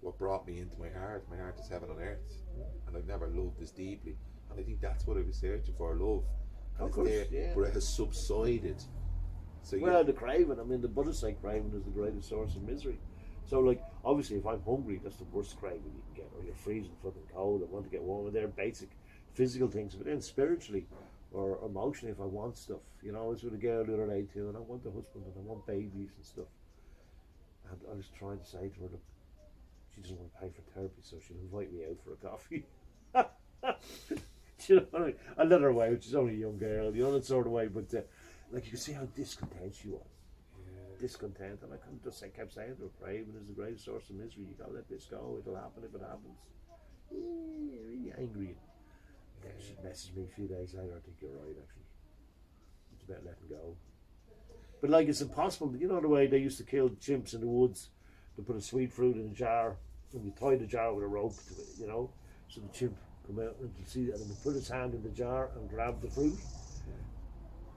what brought me into my heart. My heart is heaven on earth, and I've never loved this deeply. And I think that's what I was searching for, love. And Of it's course, there, yeah. but it has subsided So Well, the craving. I mean, the Buddhists say craving is the greatest source of misery. So, like, obviously, if I'm hungry, that's the worst craving you can get, or you're freezing fucking cold, I want to get warm. And they're basic physical things. But then spiritually or emotionally, if I want stuff, you know, I was with a girl the other day too, and I want a husband and I want babies and stuff. And I was trying to say to her, look, she doesn't want to pay for therapy, so she'll invite me out for a coffee. You know what I mean? I let her away, she's only a young girl, you know, that sort of way. But like, you can see how discontent she was. Discontent, and I kept saying to her, craving is the greatest source of misery. You gotta let this go. It'll happen if it happens. Yeah, really angry. Then she messaged me a few days later. I think you're right, actually. It's about letting go. But like, it's impossible. You know the way they used to kill chimps in the woods? They put a sweet fruit in a jar, and you tie the jar with a rope to it, you know, so the chimp come out and see that, and he put his hand in the jar and grab the fruit.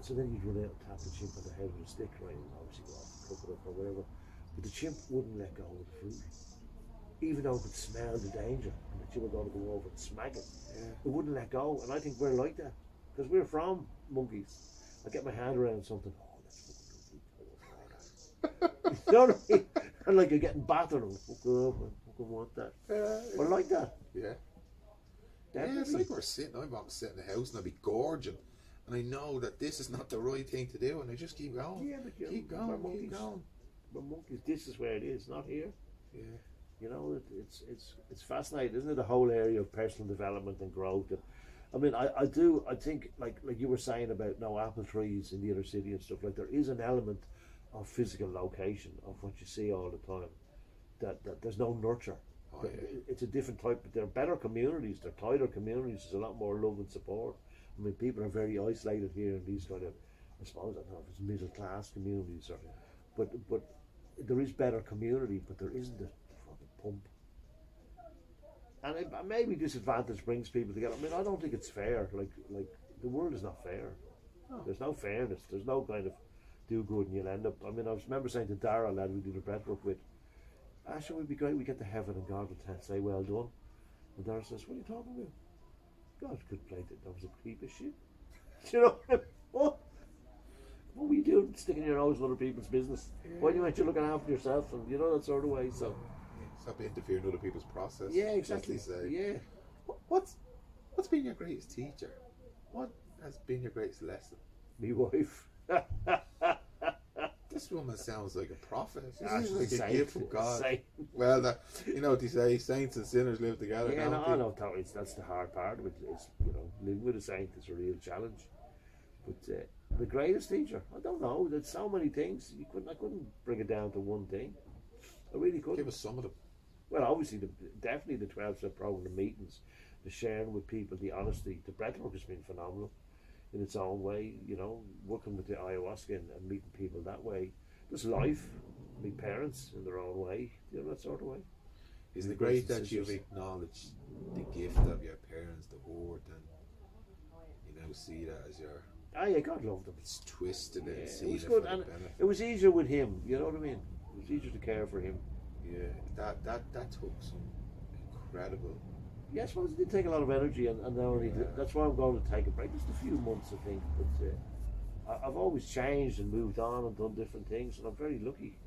So then you'd run out and tap the chimp on the head with a stick, right, and obviously go off and cook it up or whatever. But the chimp wouldn't let go of the fruit, even though it could smell the danger, and the chimp would go to go over and smack it. It wouldn't let go, and I think we're like that because we're from monkeys. I get my hand around something. Oh, that's fucking lovely. You know what I mean? And like you're getting battered, and fucking up, and fucking want that. We're like that. Yeah. Definitely. Yeah, it's like we're sitting. I'm about to sit in the house and I'll be gorging, and I know that this is not the right thing to do, and I just keep going. Yeah, but keep going. We're monkeys. This is where it is, not here. Yeah. You know, it's fascinating, isn't it? The whole area of personal development and growth. I mean, I think like you were saying about no apple trees in the inner city and stuff, like there is an element of physical location of what you see all the time. That there's no nurture. Oh, yeah. It's a different type, but they're better communities, they're tighter communities, there's a lot more love and support. I mean, people are very isolated here in these kind of, I suppose, I don't know if it's middle class communities, or, but there is better community, but there isn't the fucking pump. And maybe disadvantage brings people together. I mean, I don't think it's fair. Like the world is not fair. Oh. There's no fairness. There's no kind of do good and you'll end up. I mean, I remember saying to Dara, lad, we do the breathwork with, sure, would be great. We get to heaven and God would say, well done. And Dara says, what are you talking about? God could play that was a heap of shit. You know what? What were you doing sticking your nose in other people's business? Yeah. Why don't you looking after yourself, and you know, that sort of way. So stop interfering in other people's process. Yeah, exactly. Yeah. What's been your greatest teacher? What has been your greatest lesson? Me wife. This woman sounds like a prophet. She's like a gift from God. Saint. Well, you know what they say: saints and sinners live together. Yeah, no, totally. That's the hard part of it. It's, you know, living with a saint is a real challenge. But the greatest teacher, I don't know. There's so many things. I couldn't bring it down to one thing. I really couldn't. Give us some of them. Well, obviously, definitely the 12-step program, the meetings, the sharing with people, the honesty. The breathwork has been phenomenal in its own way. You know, working with the ayahuasca and meeting people that way. Just life, meet parents in their own way. You know, that sort of way. Isn't it great that you've acknowledged the gift of your parents, the word, and you know, see that as your. Ah, yeah, God loved them. It's twisted and it was good, and it was easier with him. You know what I mean? It was easier to care for him. Yeah, that took some incredible. Yeah, I suppose it did take a lot of energy, and that's why I'm going to take a break. Just a few months, I think. But I've always changed and moved on and done different things, and I'm very lucky.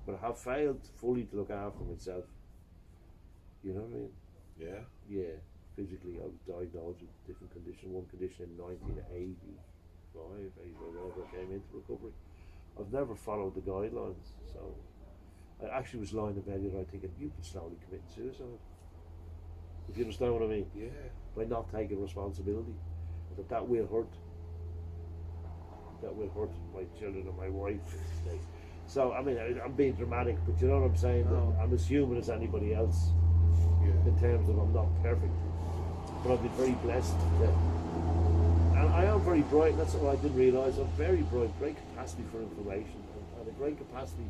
But I have failed fully to look after myself. You know what I mean? Yeah. Yeah. Physically, I was diagnosed with a different condition. One condition in 1985, whenever I came into recovery. I've never followed the guidelines, so I actually was lying in bed the other night thinking, you could slowly commit suicide. If you understand what I mean? Yeah. By not taking responsibility, that will hurt. That will hurt my children and my wife. So I mean, I'm being dramatic, but you know what I'm saying? No. I'm as human as anybody else. Yeah. In terms of I'm not perfect, but I've been very blessed. And I am very bright. That's what I didn't realise. I'm very bright, great capacity for information, and a great capacity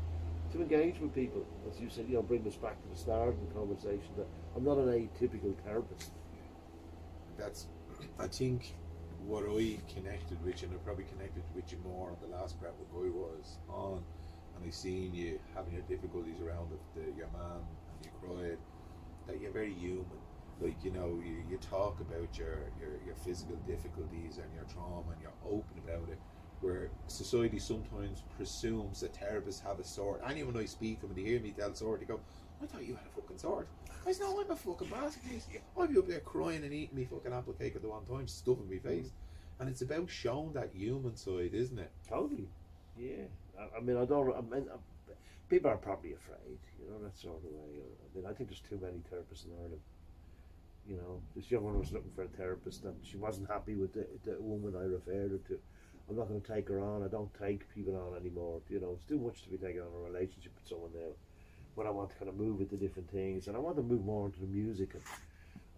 to engage with people. As you said, you know, bring us back to the start of the conversation. That I'm not an atypical therapist. That's, I think, what I connected with you, and I probably connected with you more on the last breathwork I was on, and I seen you having your difficulties around your mum, and you cried. That you're very human. Like, you know, you talk about your physical difficulties and your trauma, and you're open about it, where society sometimes presumes that therapists have a sword. Anyone I speak to, when they hear me tell sword, they go, I thought you had a fucking sword. I said, no, I'm a fucking basket case. I'll be up there crying and eating me fucking apple cake at the one time, stuffing my face. And it's about showing that human side, isn't it? Totally. Yeah. I mean, people are probably afraid, you know, that sort of way. I mean, I think there's too many therapists in Ireland. You know, this young one was looking for a therapist and she wasn't happy with the woman I referred her to. I'm not going to take her on. I don't take people on anymore. You know, it's too much to be taking on a relationship with someone now. But I want to kind of move into different things, and I want to move more into the music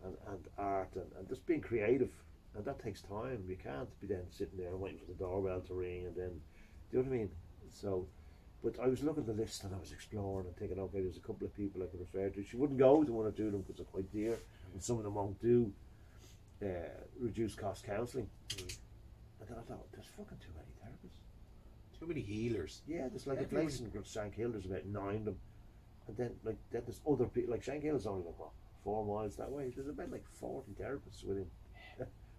and art and just being creative. And that takes time. You can't be then sitting there and waiting for the doorbell to ring and then, do you know what I mean? So, but I was looking at the list and I was exploring and thinking, okay, there's a couple of people I could refer to. She wouldn't go to one or two of them because they're quite dear, and some of them won't do reduced cost counselling. And then I thought, there's fucking too many therapists. Too many healers. Yeah, there's like a place in Shankill, there's about 9 of them. And then there's other people, like Shankill's only like, what, 4 miles that way? There's about like 40 therapists within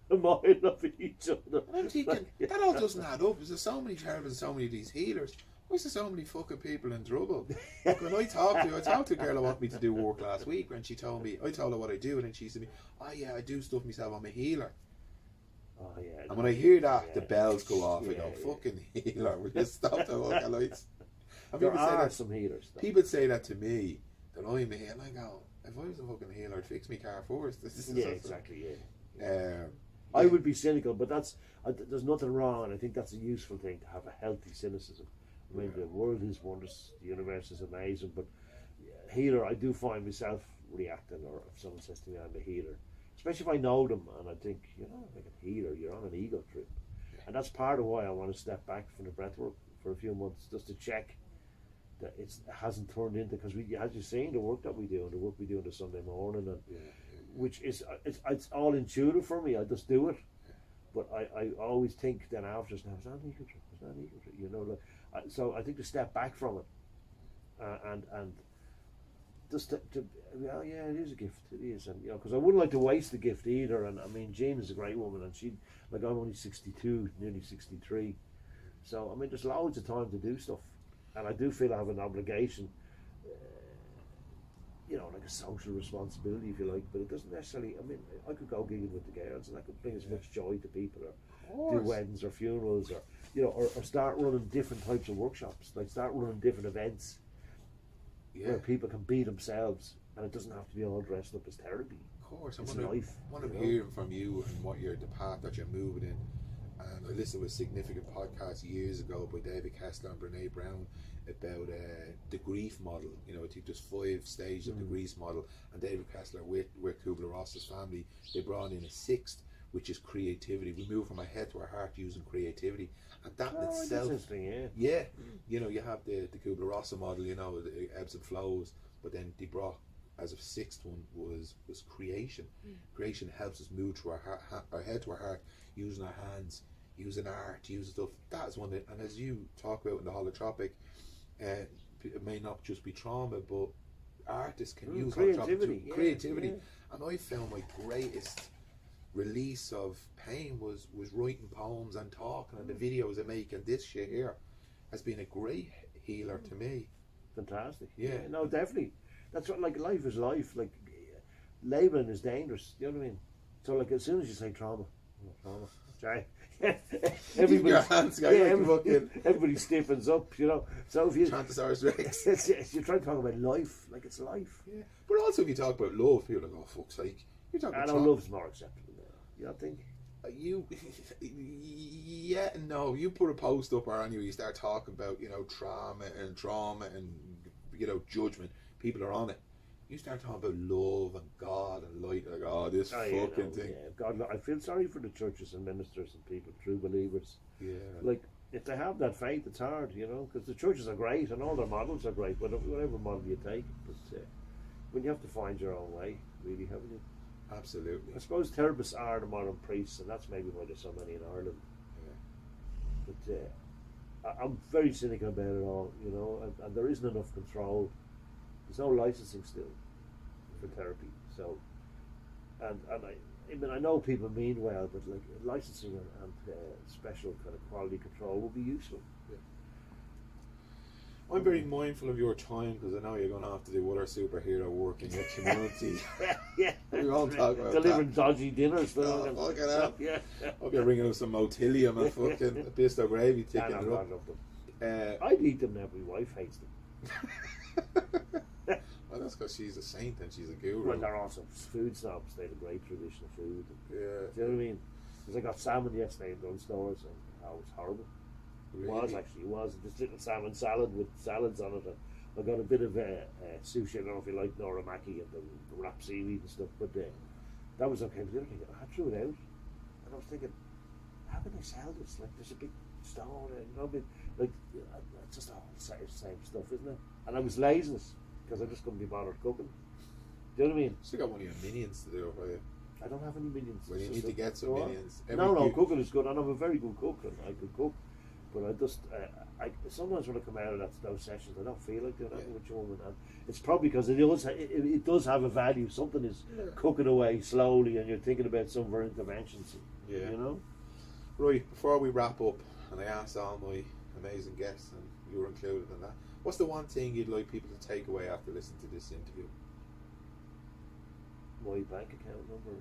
a mile of each other. And I'm thinking, that all doesn't add up. There's so many therapists, so many of these healers. Why is there so many fucking people in trouble? Like when I talked to a girl who wanted me to do work last week, and she told me, I told her what I do, and then she said to me, oh yeah, I do stuff myself, I'm a healer. Oh yeah. And when I hear that, the bells go off. I go, fucking healer, will you stop the fucking lights? And There people say are that, some healers though. people say that to me, that I'm a healer, and I go, if I was a fucking healer, I'd fix my car first. Yeah, exactly, yeah. I I would be cynical, but there's nothing wrong, and I think that's a useful thing, to have a healthy cynicism. I mean, the world is wondrous, the universe is amazing, but healer, I do find myself reacting, or if someone says to me I'm a healer, especially if I know them, and I think, you know, like a healer, you're on an ego trip. And that's part of why I want to step back from the breathwork for a few months, just to check that it hasn't turned into, because we, as you've seen, the work that we do, and the work we do on the Sunday morning, and which is, it's all intuitive for me, I just do it. But I always think then after, now, is that an ego trip? Is that an ego trip? You know, like, so I think to step back from it, and just to well, yeah, it is a gift, it is, and you know, because I wouldn't like to waste the gift either. And I mean, Jean is a great woman, and she, like, I'm only 62, nearly 63, so I mean, there's loads of time to do stuff, and I do feel I have an obligation, you know, like a social responsibility, if you like, but it doesn't necessarily. I mean, I could go gigging with the girls, and I could bring as much joy to people, or do weddings or funerals, or you know, or start running different types of workshops, like start running different events where people can be themselves, and it doesn't have to be all dressed up as therapy. Of course, It's I life, want to you know? hear from you and what you're, the path that you're moving in. And I listened to a significant podcast years ago by David Kessler and Brene Brown about the grief model. You know, I think there's 5 stages of the grief model, and David Kessler with Kubler-Ross's family, they brought in a 6th, which is creativity. We move from our head to our heart using creativity, and that in itself, yeah, you know, you have the Kubler-Ross model, you know, the ebbs and flows, but then they brought, as a 6th one, was creation. Creation helps us move through our head to our heart, using our hands, using art, using stuff. That's one that, and as you talk about in the holotropic, it may not just be trauma, but artists can use creativity, creativity. And I found my greatest release of pain was writing poems and talking, and the videos I make, and this shit here has been a great healer to me. Fantastic. Yeah. No, definitely. That's what, like, life is life. Like, labelling is dangerous. You know what I mean? So, like, as soon as you say trauma, sorry. Everybody stiffens up, you know. So if you Trantosaurus Rex. you try to talk about life, like it's life. Yeah. But also, if you talk about love, people are like, oh, fuck's sake. You talk about love's more acceptable now. You don't think? Yeah, no. You put a post up, or anyway, you start talking about, you know, trauma and you know, judgment. People are on it. You start talking about love and God and light, like, oh, this fucking thing. Yeah, God, I feel sorry for the churches and ministers and people, true believers. Yeah. Like, if they have that faith, it's hard, you know, because the churches are great and all their models are great, whatever model you take. But when you have to find your own way, really, haven't you? Absolutely. I suppose therapists are the modern priests, and that's maybe why there's so many in Ireland. Yeah. But I'm very cynical about it all, you know, and there isn't enough control. There's no licensing still for therapy, so and I mean, I know people mean well, but like licensing and special kind of quality control would be useful. I'm very mindful of your time because I know you're going to have to do other superhero work in your community. Yeah, We won't talk about delivering that. dodgy dinners. Oh, fucking hell. Yeah. Hope you're ringing up some Motilium and fucking a bit of gravy I ticking her up. love them. I'd eat them now, my wife hates them. Well, that's because she's a saint and she's a guru. Well, they're also food snobs. They have a great tradition of food. Yeah. Do you know what I mean? Because I got salmon yesterday in those stores, and it was horrible. Really? It was. This little salmon salad with salads on it. And I got a bit of sushi. I don't know if you like noramaki and the wrap seaweed and stuff, but that was okay. But the other thing, I threw it out, and I was thinking, how can they sell this? Like, there's a big stone, you know, like it's just all the same stuff, isn't it? And I was laziness because I just couldn't be bothered cooking. Do you know what I mean? Still got one of your minions to do it for you. I don't have any minions. Well, you need to get some minions. No, cooking is good, and I'm a very good cook, and I could cook. But I just, I sometimes when I come out of those sessions, I don't feel like doing anything with children, and it's probably because it does have a value. Something is cooking away slowly, and you're thinking about some of our interventions. Yeah. You know. Right, before we wrap up, and I asked all my amazing guests, and you were included in that, what's the one thing you'd like people to take away after listening to this interview? My bank account number.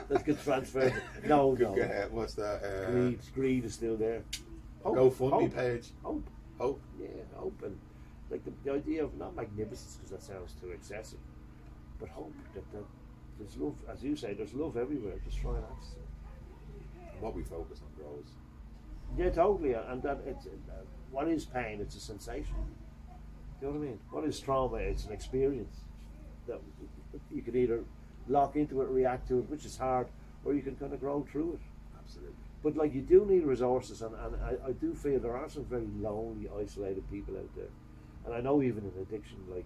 Let's get transferred. No. What's that? Greed is still there. GoFundMe page. Hope. Yeah, hope, and like the idea of not magnificence, because that sounds too excessive, but hope that there's love, as you say, there's love everywhere. Just try and access it. And what we focus on grows. Yeah, totally, and that it's what is pain? It's a sensation. Do you know what I mean? What is trauma? It's an experience that you can either lock into it, react to it, which is hard, or you can kind of grow through it. Absolutely. But like, you do need resources, and I do feel there are some very lonely, isolated people out there. And I know even in addiction, like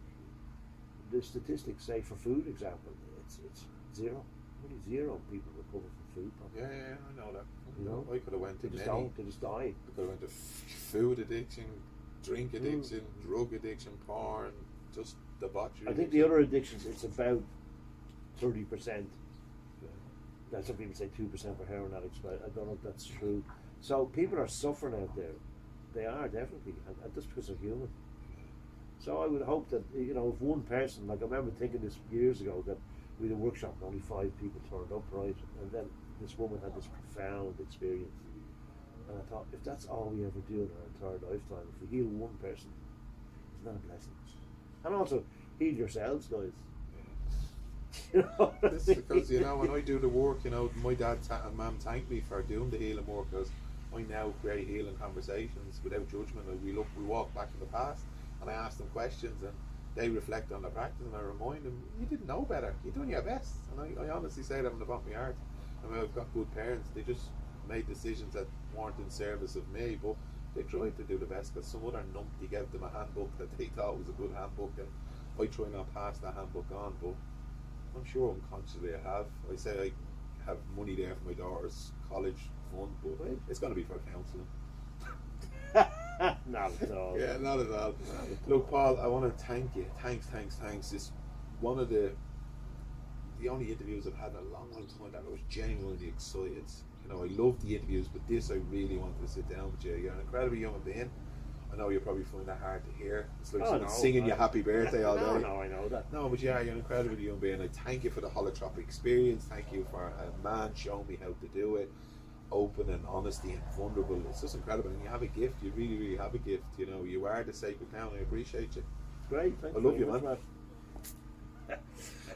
the statistics say for food example, it's zero. Only 0 people recover from food problems. Yeah, I know that. You know, I could have went to they just die. I could have went to food addiction, drink addiction, drug addiction, porn, just debauchery. I think the other addictions, it's about 30%. Now some people say 2% for heroin addicts, but I don't know if that's true. So people are suffering out there. They are, definitely, and just because they're human. So I would hope that, you know, if one person, like I remember thinking this years ago, that we had a workshop and only 5 people turned up, right? And then this woman had this profound experience. And I thought, if that's all we ever do in our entire lifetime, if we heal one person, isn't that a blessing? And also, heal yourselves, guys. You know, this is because, you know, when I do the work, you know, my dad and mum thank me for doing the healing work, because I now create healing conversations without judgment, and we walk back to the past, and I ask them questions, and they reflect on their practice, and I remind them, you didn't know better, you're doing your best. And I honestly say that from the bottom of my heart. I mean, I've got good parents, they just made decisions that weren't in service of me, but they tried to do the best, because some other numpty gave them a handbook that they thought was a good handbook, and I try not pass that handbook on, but I'm sure unconsciously I have. I say I have money there for my daughter's college fund, but it's going to be for counselling. Not at all. Yeah, not at all. Look, Paul, I want to thank you. Thanks. It's one of the only interviews I've had in a long time that I was genuinely excited. You know, I love the interviews, but this I really wanted to sit down with you. You're an incredibly human being. I know you probably find that hard to hear. It's like someone singing you happy birthday all day. No, I know that. No, but yeah, you're an incredibly human being. I thank you for the holotropic experience. Thank you for a man showing me how to do it. Open and honesty and vulnerable. It's just incredible. And you have a gift. You really, really have a gift. You know, you are the sacred town. I appreciate you. Great. Thank I love you, man.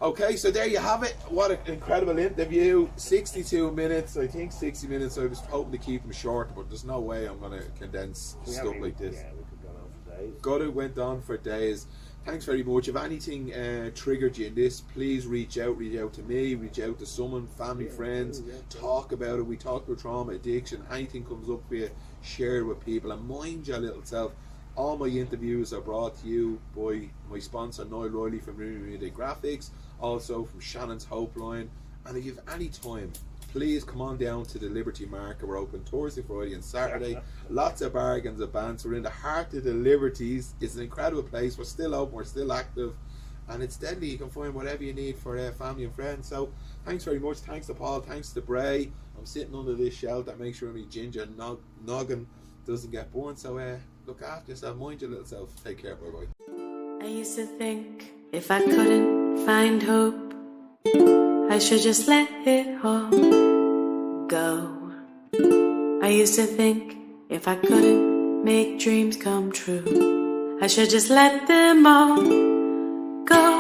Okay, so there you have it. What an incredible interview. 62 minutes. I think 60 minutes. I was hoping to keep them short, but there's no way I'm going to condense stuff like this. Yeah, we could go on for days. Got it, went on for days. Thanks very much. If anything triggered you in this, please reach out to me, reach out to someone, family, friends, talk about it. We talk about trauma, addiction, anything comes up for you, share it with people, and mind your little self. All my interviews are brought to you by my sponsor Noel Riley from Media Graphics, also from Shannon's Hope Line. And if you have any time, please come on down to the Liberty Market. We're open Thursday, Friday and Saturday. Lots of bargains and bands. We're in the heart of the Liberties. It's an incredible place. We're still open, we're still active. and it's deadly. You can find whatever you need for family and friends. So thanks very much. Thanks to Paul. Thanks to Bray. I'm sitting under this shelf that makes sure my ginger noggin doesn't get burnt. So look after yourself. Mind your little self. Take care. Bye bye. I used to think if I couldn't find hope, I should just let it all go. I used to think if I couldn't make dreams come true, I should just let them all go.